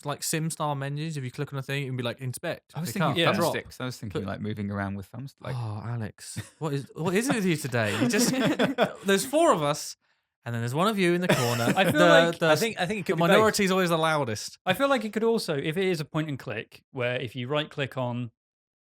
C: like Sim style menus. If you click on a thing, it can be like inspect.
A: I was
C: pick up,
A: thinking
B: Yeah.
C: drop.
A: thumbsticks. I was thinking
C: Put-
A: like moving around with thumbs. Like
C: Oh, Alex, what is it with you today? You just there's four of us, and then there's one of you in the corner.
B: I feel like-
C: the,
D: I think it
C: the
D: could be both.
C: minority is always the loudest.
B: I feel like it could also, if it is a point and click, where if you right click on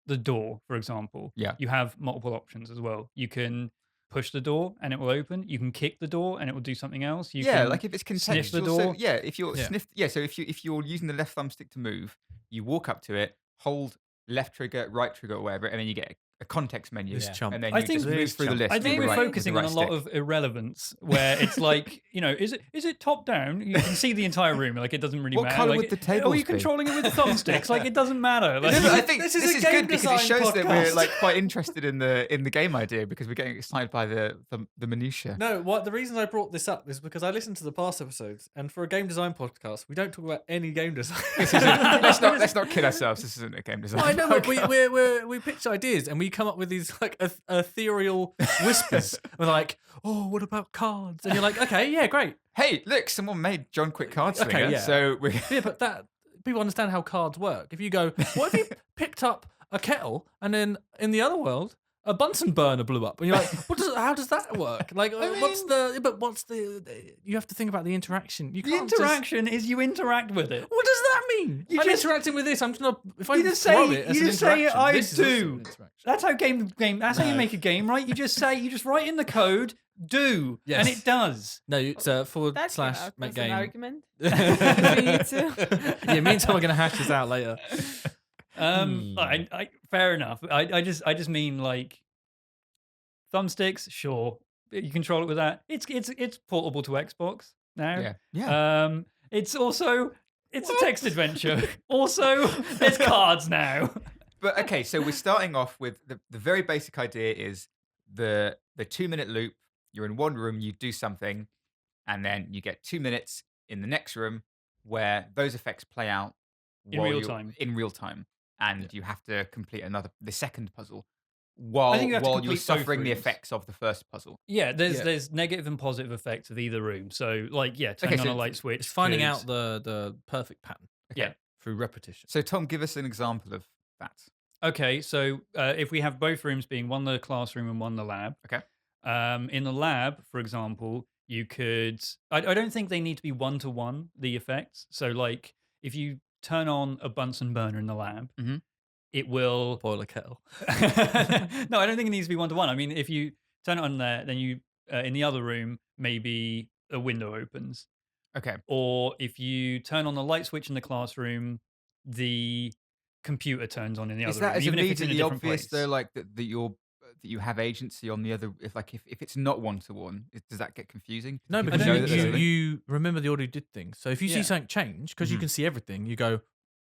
B: the door, for example,
A: Yeah.
B: you have multiple options as well. You can push the door and it will open. You can kick the door and it will do something else. You
A: yeah,
B: can
A: like if it's
B: sniff the
A: contextual.
B: door.
A: So, yeah, if you're
C: Yeah.
A: So if you're using the left thumbstick to move, you walk up to it, hold left trigger, right trigger, or whatever, and then you get a context menu.
C: This
D: Yeah.
C: chump.
A: And then
B: I
A: you
B: think-
A: just move
C: This
A: through the
C: chump.
A: list.
B: I
A: with
B: think
A: the
B: we're
A: right- with the
B: focusing
A: right
B: on a lot
A: stick.
B: of irrelevance where it's like, is it top down? You can see the entire room. Like, it doesn't really
A: What
B: matter.
A: colour
B: Like,
A: would the
B: Are
A: tables
B: you
A: be?
B: controlling it with thumbsticks? Like, it doesn't matter. Like,
A: No, but I think
C: This
A: this
C: is a
A: is
C: game
A: good because it
C: design
A: shows that we're
C: podcast.
A: like quite interested in the game idea because we're getting excited by the minutia.
C: No, what the reason I brought this up is because I listened to the past episodes, and for a game design podcast, we don't talk about any game design.
A: Let's not kid ourselves. This isn't a game design.
C: Well, I know, but
A: podcast.
C: we pitch ideas and we come up with these like ethereal whispers. We're like, oh, what about cards? And you're like, okay, yeah, great.
A: Hey, look, someone made John Quick Card
C: Okay,
A: Slinger,
C: yeah.
A: so we
C: Yeah, but that people understand how cards work. If you go, what if you picked up a kettle and then in the other world a Bunsen burner blew up, and you're like, how does that work? Like, what's the? You have to think about the interaction. You
B: the
C: can't just-
B: interaction is you interact with it.
C: what does that mean?
B: You
C: I'm
B: just-
C: interacting with this. I'm just gonna. If I
B: You just
C: throw
B: say-
C: it as
B: you
C: an
B: just say,
C: interaction,
B: "I
C: this is also
B: do."
C: an interaction.
B: That's how game. That's how you
C: No.
B: make a game, right? You just write in the code. do, and
C: Yes.
B: it does.
C: No, it's forward
E: That came
C: slash
E: out
C: make
E: as an
C: game.
E: argument. Between you two.
C: Yeah, me and Tom are gonna hash this out later.
B: Fair enough. I just mean like thumbsticks. Sure, you control it with that. It's portable to Xbox now.
A: Yeah. Yeah.
B: It's also it's a text adventure. Also, there's cards now.
A: But okay, so we're starting off with the very basic idea is the 2 minute loop. You're in one room, you do something, and then you get 2 minutes in the next room where those effects play out
B: In
A: while
B: real
A: you're
B: time.
A: in real time, and
C: Yeah.
A: you have to complete the second puzzle
B: I think you have to
A: while you're
B: complete both
A: suffering the
B: rooms.
A: effects of the first puzzle.
B: Yeah,
C: Yeah.
B: there's negative and positive effects of either room. So like turning
A: Okay,
B: on
A: so
B: a light switch.
C: It's finding
B: could-
C: out the perfect pattern.
B: Yeah.
C: Through repetition.
A: So Tom, give us an example of that.
B: Okay, so if we have both rooms being one the classroom and one the lab.
A: Okay.
B: In the lab, for example, you could. I don't think they need to be 1-to-1 the effects. So like if you turn on a Bunsen burner in the lab,
A: Mhm.
B: it will.
C: Boil a kettle.
B: No, I don't think it needs to be 1-to-1. I mean, if you turn it on there, then you in the other room maybe a window opens.
A: Okay.
B: Or if you turn on the light switch in the classroom, the computer turns on in the
A: Is
B: other
A: that
B: room,
A: as
B: even if it's in a
A: immediately
B: different
A: obvious
B: place.
A: though, like that you have agency on the other? If it's not 1-to-1, does that get confusing? Do
C: No,
A: people
C: because
B: know
C: you,
B: that
C: you,
B: there's a link?
C: you remember the order you did things. So if you
B: Yeah.
C: see something change, because you
A: Mhm.
C: can see everything, you go,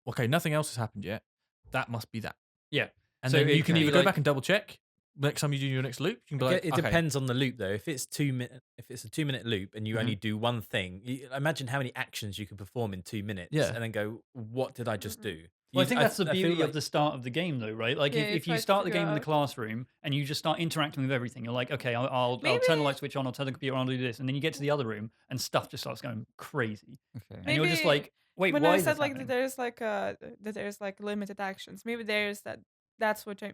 C: okay, nothing else has happened yet. That must be that.
B: Yeah.
C: And
B: So
C: then you
B: it
C: can
B: can
C: either
B: be
C: go
B: like-
C: back and double check. Next time you do your next loop, you can be like,
D: It
C: okay.
D: depends on the loop though. If it's a 2 minute loop and you only do one thing, imagine how many actions you could perform in 2 minutes,
C: Yeah.
D: and then go, "What did I just do?"
B: Well, I think that's the
D: feel
B: beauty
D: like-
B: of the start of the game, though, right? Like
E: Yeah,
B: if
E: you
B: you
E: try to
B: start the
E: figure
B: game in the
E: out-
B: classroom and you just start interacting with everything, you're like, okay, I'll turn the
E: Maybe-
B: light switch on, I'll turn the computer on, I'll do this, and then you get to the other room and stuff just starts going crazy,
A: Okay.
B: and you're just
E: Maybe
B: like, wait,
E: when
B: why
E: I
B: is
E: said
B: this
E: like
B: happening?
E: that there's like limited actions. Maybe there's that. That's what I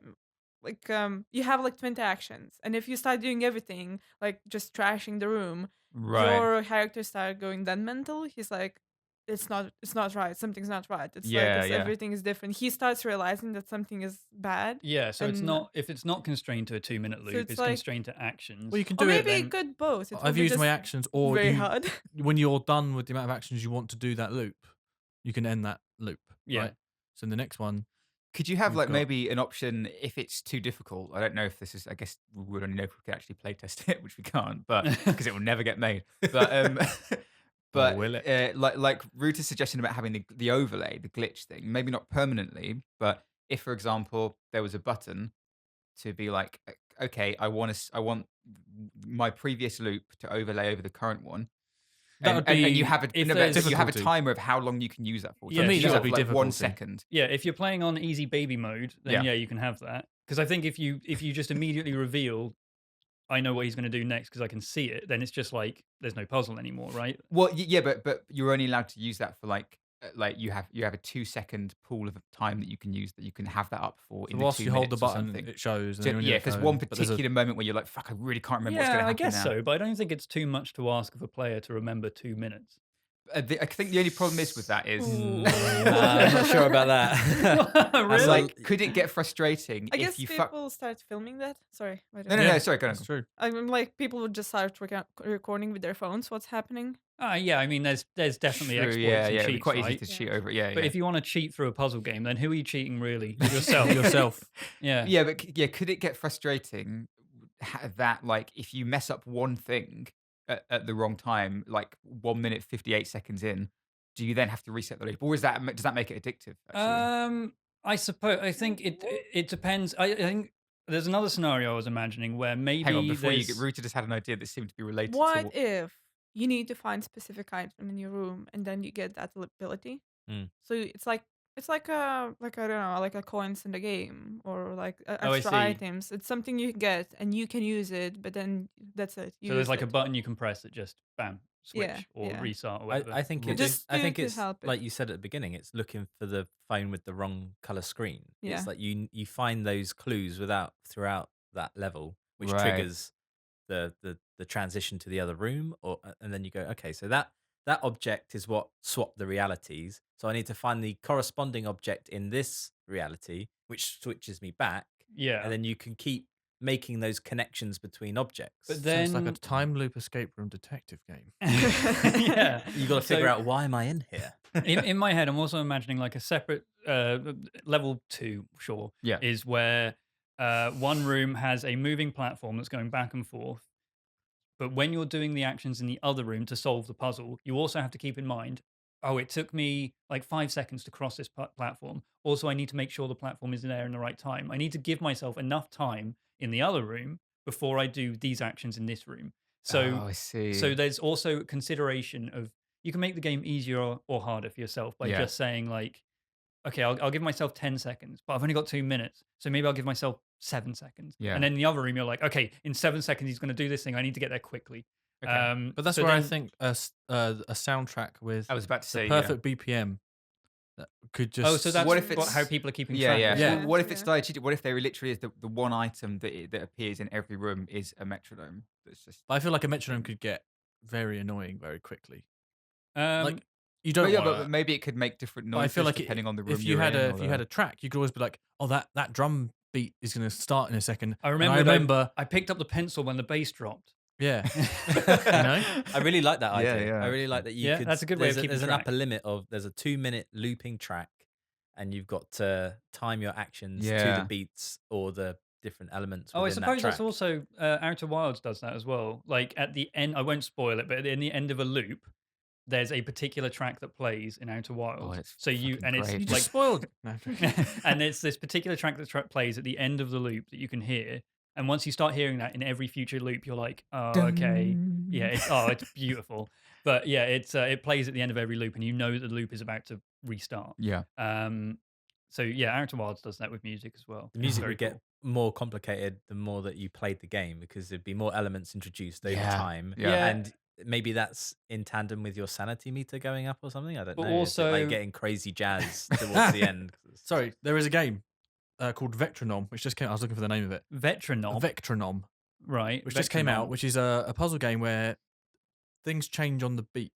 E: like. You have like 20 actions, and if you start doing everything, like just trashing the room,
A: Right.
E: your character start going then mental. He's like, it's not right. Something's not right. It's
A: Yeah,
E: like
A: yeah.
E: everything is different. He starts realizing that something is bad.
B: Yeah, so it's
E: and-
B: not if it's not constrained to a 2-minute loop,
E: it's
B: it's
E: like-
B: constrained to actions.
C: Well, you can
E: Or
C: do it.
E: maybe
B: then-
E: it could both. It
C: I've
E: will be
C: used my
E: just
C: actions, or
E: very
C: you,
E: hard.
C: when you're done with the amount of actions you want to do that loop, you can end that loop.
B: Yeah.
C: Right? So in the next one,
A: Could you have
C: You've
A: like
C: got-
A: maybe an option if it's too difficult? I don't know if this is. I guess we would only know if we could actually playtest it, which we can't, but because it will never get made. But but
C: will it?
A: like Ruta's suggestion about having the overlay, the glitch thing, maybe not permanently, but if, for example, there was a button to be like, okay, I want my previous loop to overlay over the current one.
C: That
A: And,
C: would
A: and
C: be
A: you have a
B: if
A: no, but
B: there's
A: you have a
C: difficulty.
A: timer of how long you can use that for.
B: For
A: So
B: me,
A: if
B: that
A: you
B: would
A: have,
C: be
A: like 1
C: difficulty.
A: second.
B: Yeah, if you're playing on easy baby mode, then
A: Yeah.
B: yeah, you can have that. Because I think if you just immediately reveal, I know what he's going to do next because I can see it, then it's just like there's no puzzle anymore, right?
A: Well, yeah, but you're only allowed to use that for like you have a 2 second pool of time that you can use, that you can have that up for.
C: so
A: in
C: whilst
A: the 2
C: you hold the
A: minutes or
C: button,
A: something.
C: it shows. And
A: So,
C: then when
A: yeah,
C: you're
A: because
C: phone,
A: one
C: but there's a-
A: particular moment where you're like, "Fuck, I really can't remember what's going to
B: Yeah, I
A: happen
B: guess
A: now."
B: so, but I don't think it's too much to ask of a player to remember 2 minutes.
A: I think the only problem is with that is,
E: Ooh.
D: I'm not sure about that.
B: Really?
A: like, could it get frustrating
E: I guess
A: if you
E: people start filming that. Sorry. wait a
A: No,
E: minute.
A: no, sorry, go on.
C: That's true.
E: I'm like people would just start recording with their phones. What's happening?
B: Yeah, I mean, there's definitely
A: True,
B: exploits
A: yeah,
B: and
A: yeah, it'd be
B: cheats,
A: quite
B: right?
A: easy to cheat over it. Yeah,
B: But
A: yeah.
B: if you want to cheat through a puzzle game, then who are you cheating really? Yourself.
C: Yourself.
B: Yeah.
A: Yeah, but could it get frustrating that like if you mess up one thing at the wrong time, like 1 minute 58 seconds in, do you then have to reset the loop, or does that make it addictive? Actually?
B: I suppose I think it depends. I think there's another scenario I was imagining where maybe
A: Hang on, before you
B: there's-
A: get Ruta just had an idea that seemed to be related to
E: What if you need to find specific item in your room and then you get that ability?
D: Mm.
E: So it's like I don't know, like a coins in the game or like
B: Oh, I
E: extra
B: see.
E: items. It's something you get and you can use it, but then that's it.
B: So there's
E: use
B: like a
E: it.
B: button you can press that just bam switch
E: Yeah,
B: or
E: yeah.
B: restart or
D: I,
B: whatever.
D: I think
A: Well,
D: it's
E: Just
D: I think
E: to
D: it's
E: help it.
D: like you said at the beginning. It's looking for the phone with the wrong color screen.
E: Yeah.
D: It's like you find those clues throughout that level, which
A: Right.
D: triggers the transition to the other room, and then you go, okay, so that object is what swapped the realities. So I need to find the corresponding object in this reality, which switches me back.
B: yeah.
D: And then you can keep making those connections between objects.
B: But
C: So
B: then
C: it's like a time loop escape room detective game.
B: yeah,
D: you got to figure
B: So-
D: out why am I in here.
B: in my head, I'm also imagining like a separate level 2, sure,
A: Yeah.
B: is where one room has a moving platform that's going back and forth. But when you're doing the actions in the other room to solve the puzzle, you also have to keep in mind, oh, it took me like 5 seconds to cross this platform. Also, I need to make sure the platform is there in the right time. I need to give myself enough time in the other room before I do these actions in this room. So,
A: Oh, I see.
B: so there's also consideration of you can make the game easier or harder for yourself by
A: Yeah.
B: just saying like, okay, I'll give myself 10 seconds, but I've only got 2 minutes. So maybe I'll give myself 7 seconds.
A: Yeah.
B: And then in the other room, you're like, okay, in 7 seconds, he's going to do this thing. I need to get there quickly.
A: Okay.
C: But that's
B: so
C: where I
B: then-
C: think a soundtrack with
A: I was about to
C: the
A: say
C: perfect BPM that could just.
B: Oh, so that's
A: What if it's-
B: how people are keeping
A: Yeah,
B: track.
A: yeah.
B: of it.
C: Yeah.
A: Well, what if it's
E: Yeah.
A: like, what if there literally is the one item that appears in every room is a metronome? That's just.
C: I feel like a metronome could get very annoying very quickly.
B: Um,
C: Like you don't.
A: But yeah,
C: wanna-
A: but maybe it could make different
C: but I
A: noises
C: feel like
A: depending on the room
C: if you
A: you're
C: had
A: in.
C: if you had a track, you could always be like, oh, that drum beat is going to start in a second.
B: I
C: And
B: remember. I picked up the pencil when the bass dropped.
C: yeah, you know.
D: I really like that
A: Yeah,
D: idea.
A: yeah.
D: I really like that you
B: Yeah,
D: could.
B: that's a good way of
D: there's
B: keeping
D: There's an
B: track.
D: upper limit of there's a 2-minute looping track, and you've got to time your actions to
A: Yeah.
D: the beats or the different elements.
B: Oh, I
D: within that
B: suppose
D: track.
B: that's also Outer Wilds does that as well. Like at the end, I won't spoil it, but in the end of a loop, there's a particular track that plays in Outer Wilds.
A: it's
B: so you
A: fucking
B: and it's
A: great.
C: You
A: Like-
C: just spoiled. No, I'm joking.
B: and it's this particular track that plays at the end of the loop that you can hear. And once you start hearing that in every future loop, you're like, oh, okay, yeah, it's beautiful. But yeah, it plays at the end of every loop, and you know that the loop is about to restart.
A: Yeah.
B: So yeah, Outer Wilds does that with music as well.
D: The
B: It's
D: music
B: very
D: would get
B: cool.
D: more complicated the more that you played the game because there'd be more elements introduced over
A: Yeah.
D: time.
A: Yeah.
D: And maybe that's in tandem with your sanity meter going up or something. I don't
B: But
D: know. Is it
B: also-
D: like getting crazy jazz towards the end.
C: Sorry, there is a game called Vectronome, which just came. I was looking for the name of it.
B: Vetronome,
C: Vectronome,
B: right?
C: which just came out,
B: Vetronome,
C: which is a puzzle game where things change on the beat.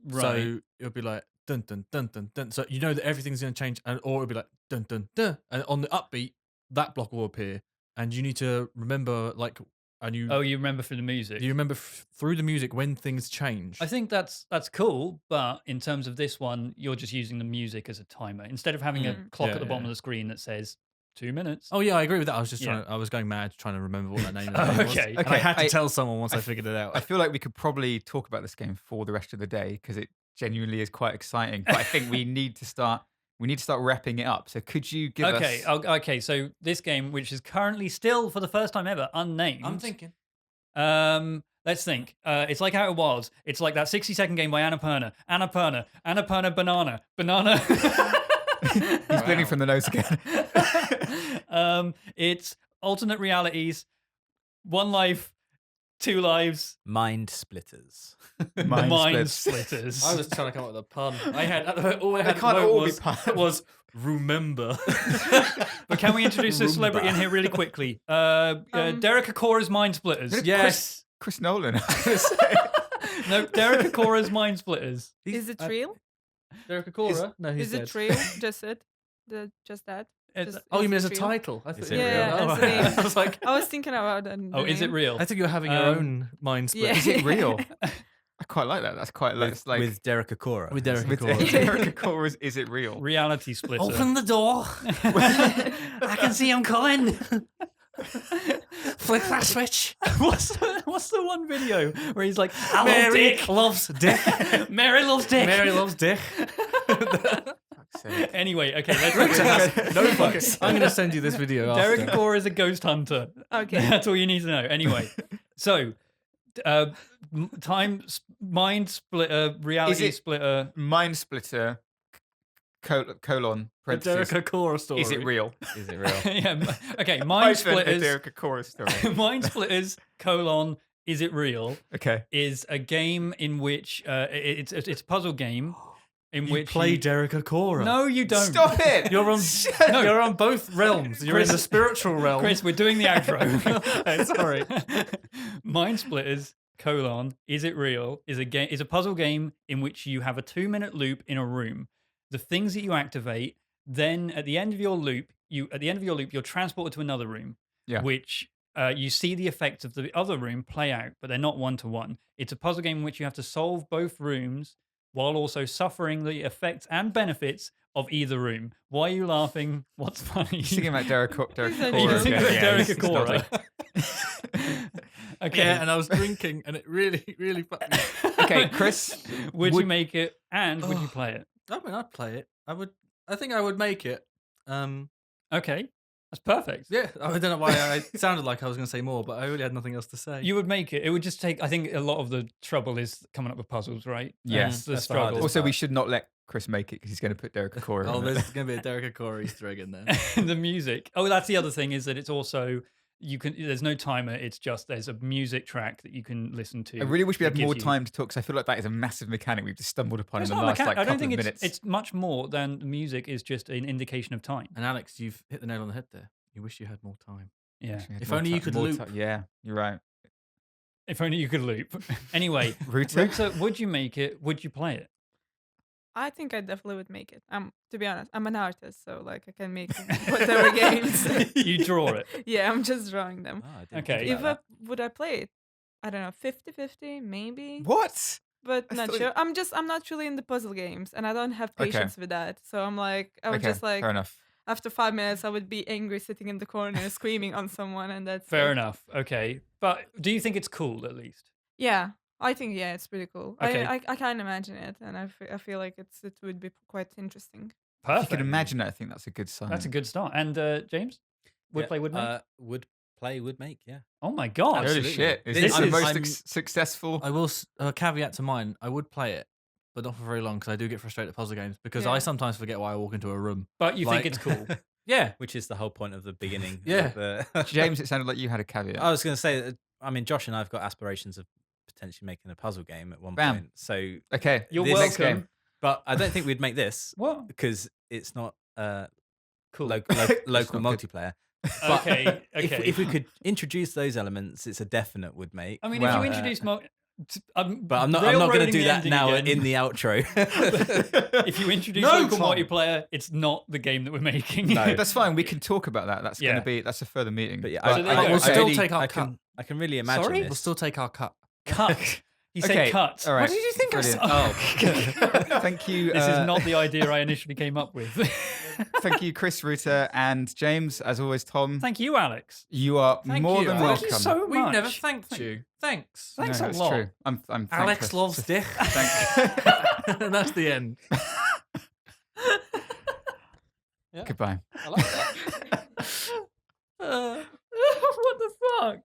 B: right.
C: So it'll be like dun dun dun dun dun. So you know that everything's going to change, or it'll be like dun dun dun. And on the upbeat, that block will appear, and you need to remember like, and you
B: Oh, you remember from the music?
C: you remember through the music when things change.
B: I think that's cool, but in terms of this one, you're just using the music as a timer instead of having a clock
C: Yeah,
B: at the bottom
C: yeah.
B: of the screen that says 2 minutes.
C: Oh yeah, I agree with that. I was just
B: Yeah.
C: I was going mad trying to remember what that name of the
B: Oh,
C: game was.
B: okay.
C: And I had to
A: I-
C: tell someone once I figured it
A: I
C: out.
A: feel like we could probably talk about this game for the rest of the day because it genuinely is quite exciting. But I think we need to start wrapping it up. So could you give
B: Okay,
A: us?
B: okay. So this game, which is currently still for the first time ever unnamed.
C: I'm thinking.
B: Let's think. It's like Outer Wilds. It's like that 60-second game by Annapurna. Annapurna, banana.
A: He's bleeding from the nose again.
B: It's alternate realities, 1 life, 2 lives,
D: Mind splitters.
B: mind
A: splits.
B: splitters.
C: I was trying to come up with a pun. I had all I
A: They
C: had
A: can't
C: at the
A: all
C: moment
A: be puns.
C: was remember.
B: But can we introduce a celebrity in here really quickly? Derek Akora's Mind Splitters.
C: Yes.
A: Chris Nolan.
B: No, Derek Akora's Mind Splitters.
E: Is it real?
C: Derek Acora? No, he's
E: Is
C: dead.
E: it real? Just it? Just that?
B: It's-
E: Just-
C: Oh, you
E: is
C: mean
E: it
C: as a
E: real?
C: title? I
D: Is
C: thought
D: it
C: you were-
E: Yeah,
C: Oh,
E: as the name.
C: I was like,
E: I was thinking about that.
B: Oh, is it real?
C: I think you're having your
B: Um,
C: own mind split.
E: Yeah.
A: Is it real? I quite like that. That's quite
D: with,
A: like
D: with Derek Acora.
C: With Derek
A: with
C: Acora.
A: Derek Akora's Is It Real?
B: Reality splitter.
C: Open the door. I can see him coming. Flick that switch.
B: what's the one video where he's like, I love
C: Mary
B: dick.
C: loves dick.
B: Mary loves dick.
C: Mary loves dick.
A: Fuck's sake.
B: Anyway, okay, let's
C: No fucks. I'm going to send you this video
B: Derek
C: after.
B: Acora is a ghost hunter.
E: Okay.
B: That's all you need to know. Anyway, so mind splitter, reality
A: it-
B: splitter.
A: Mind Splitter, colon,
C: A Derek
A: parentheses.
C: Acora story.
A: Is it real?
D: Is it real?
B: Yeah, okay, mind
A: Hyphen, a
B: splitters.
A: Derek Acora story.
B: Mind splitters, colon, is it real?
A: Okay.
B: Is a game in which it's a puzzle game in
C: You
B: which
C: play
B: you-
C: Derek Acora.
B: No, you don't.
A: Stop it!
C: You're on. You're on both realms. You're in the
B: Chris-
C: spiritual realm.
B: Chris, we're doing the outro.
C: Sorry.
B: Mind Splitters, colon, is it real? Is a puzzle game in which you have a 2-minute loop in a room. The things that you activate, then at the end of your loop, you're transported to another room.
A: Yeah.
B: Which you see the effects of the other room play out, but they're not one-to-one. It's a puzzle game in which you have to solve both rooms while also suffering the effects and benefits of either room. Why are you laughing? What's funny?
A: He's thinking about Derek
E: He's
A: Cora
E: thinking
B: about
A: again.
B: Derek
A: he's
B: Cora.
A: nodding.
B: Okay.
C: Yeah, and I was drinking, and it really, really fucked me.
A: Okay, Chris,
B: would you make it and would you
C: Oh.
B: play it?
C: I mean, I'd play it. I think I would make it.
B: Okay. That's perfect.
C: Yeah, I don't know why I sounded like I was going to say more, but I really had nothing else to say.
B: You would make it. It would just take, I think a lot of the trouble is coming up with puzzles, right?
A: Yes,
B: That's the
D: that's the
B: struggle.
D: hardest
A: also, we
D: part.
A: should not let Chris make it because he's going to put Derek Cora
C: Oh,
A: in it.
C: there's going to be a Derek Cora Easter egg in there.
B: The music. Oh, that's the other thing is that it's also, there's no timer. It's just, there's a music track that you can listen to.
A: I really wish we
B: that
A: had more
B: gives you-
A: time to talk because I feel like that is a massive mechanic we've just stumbled upon
B: It's
A: in the
B: not a
A: last
B: mechanic.
A: like
B: I don't
A: couple
B: think
A: of
B: it's,
A: minutes.
B: it's much more than the music is just an indication of time.
C: And Alex, you've hit the nail on the head there. You wish you had more time.
B: Yeah.
A: Wish we had
C: If
A: more
C: only you
A: ti-
C: could
A: more
C: loop.
A: ti- yeah, you're right.
B: If only you could loop. Anyway,
A: Ruta?
B: Ruta, would you make it? Would you play it?
E: I think I definitely would make it. To be honest, I'm an artist, so like I can make whatever games.
B: You draw it.
E: Yeah, I'm just drawing them.
D: Oh, I didn't
B: Okay.
D: think
E: If
D: about
E: would I play it? I don't know, 50-50, maybe.
A: What?
E: But
A: I
E: not
A: thought
E: sure. I'm not really into puzzle games, and I don't have
A: Okay.
E: patience with that. So I'm like, I would
A: Okay,
E: just like
A: fair enough.
E: after 5 minutes, I would be angry sitting in the corner screaming on someone, and that's
B: Fair
E: it.
B: enough. Okay. But do you think it's cool at least?
E: Yeah, I think it's pretty cool.
B: Okay.
E: I can't imagine it, and I feel like it would be quite interesting.
A: If you
B: Perfect.
A: can imagine it, I think that's a good sign.
B: That's a good start. And James? Would
D: Yeah,
B: play, would make?
D: Would play, would make, yeah.
B: Oh my God.
A: Holy
C: Absolutely.
A: shit. Is
B: This
A: this the
B: is-
A: most
C: I'm-
A: successful?
C: I will caveat to mine. I would play it, but not for very long because I do get frustrated at puzzle games because I
E: Yeah.
C: sometimes forget why I walk into a room.
B: But you
C: Like-
B: think it's cool.
C: Yeah,
D: Which is the whole point of the beginning.
C: Yeah.
D: Of the
A: James, it sounded like you had a caveat.
D: I was going to say, that, I mean, Josh and I have got aspirations of potentially making a puzzle game at one
A: Bam.
D: point. So,
A: Okay,
B: You're
D: This
A: next
B: welcome.
A: game.
D: but I don't think we'd make this
B: What?
D: because it's not
B: Cool.
D: local
A: not good.
D: multiplayer. But
B: Okay. Okay.
D: if we could introduce those elements, it's a definite would make.
B: I mean,
A: Wow.
B: if you introduce
D: But I'm not going to
B: railroading
D: do
B: the
D: that
B: ending
D: now
B: again.
D: in the outro.
B: If you introduce
C: No,
B: local
C: Tom.
B: multiplayer, it's not the game that we're making.
D: No.
A: That's fine. We can talk about that. That's going
B: Yeah.
A: to be that's a further meeting.
D: But yeah,
B: So there you go.
C: we'll still
D: really-
C: take our
D: I
C: cut.
D: can, I can really imagine
B: Sorry?
D: this.
C: we'll still take our cut.
B: Cut. He said
A: Okay,
B: cut.
A: all right.
C: What did you think I said?
A: Brilliant. Thank you.
B: This is not the idea I initially came up with.
A: Thank you, Chris, Ruta, and James. As always, Tom.
B: Thank you, Alex.
A: You are
C: Thank
A: more
C: you,
A: than
C: Alex.
A: welcome.
B: Thank you so
C: We've
B: much.
C: never thanked you. Thanks.
B: Thanks
A: No,
B: a
A: that's
B: lot.
A: True. I'm
C: Alex
A: thankless.
C: loves dick.
A: Thank-
C: And that's the end.
A: Goodbye.
C: I like that.
B: What the fuck?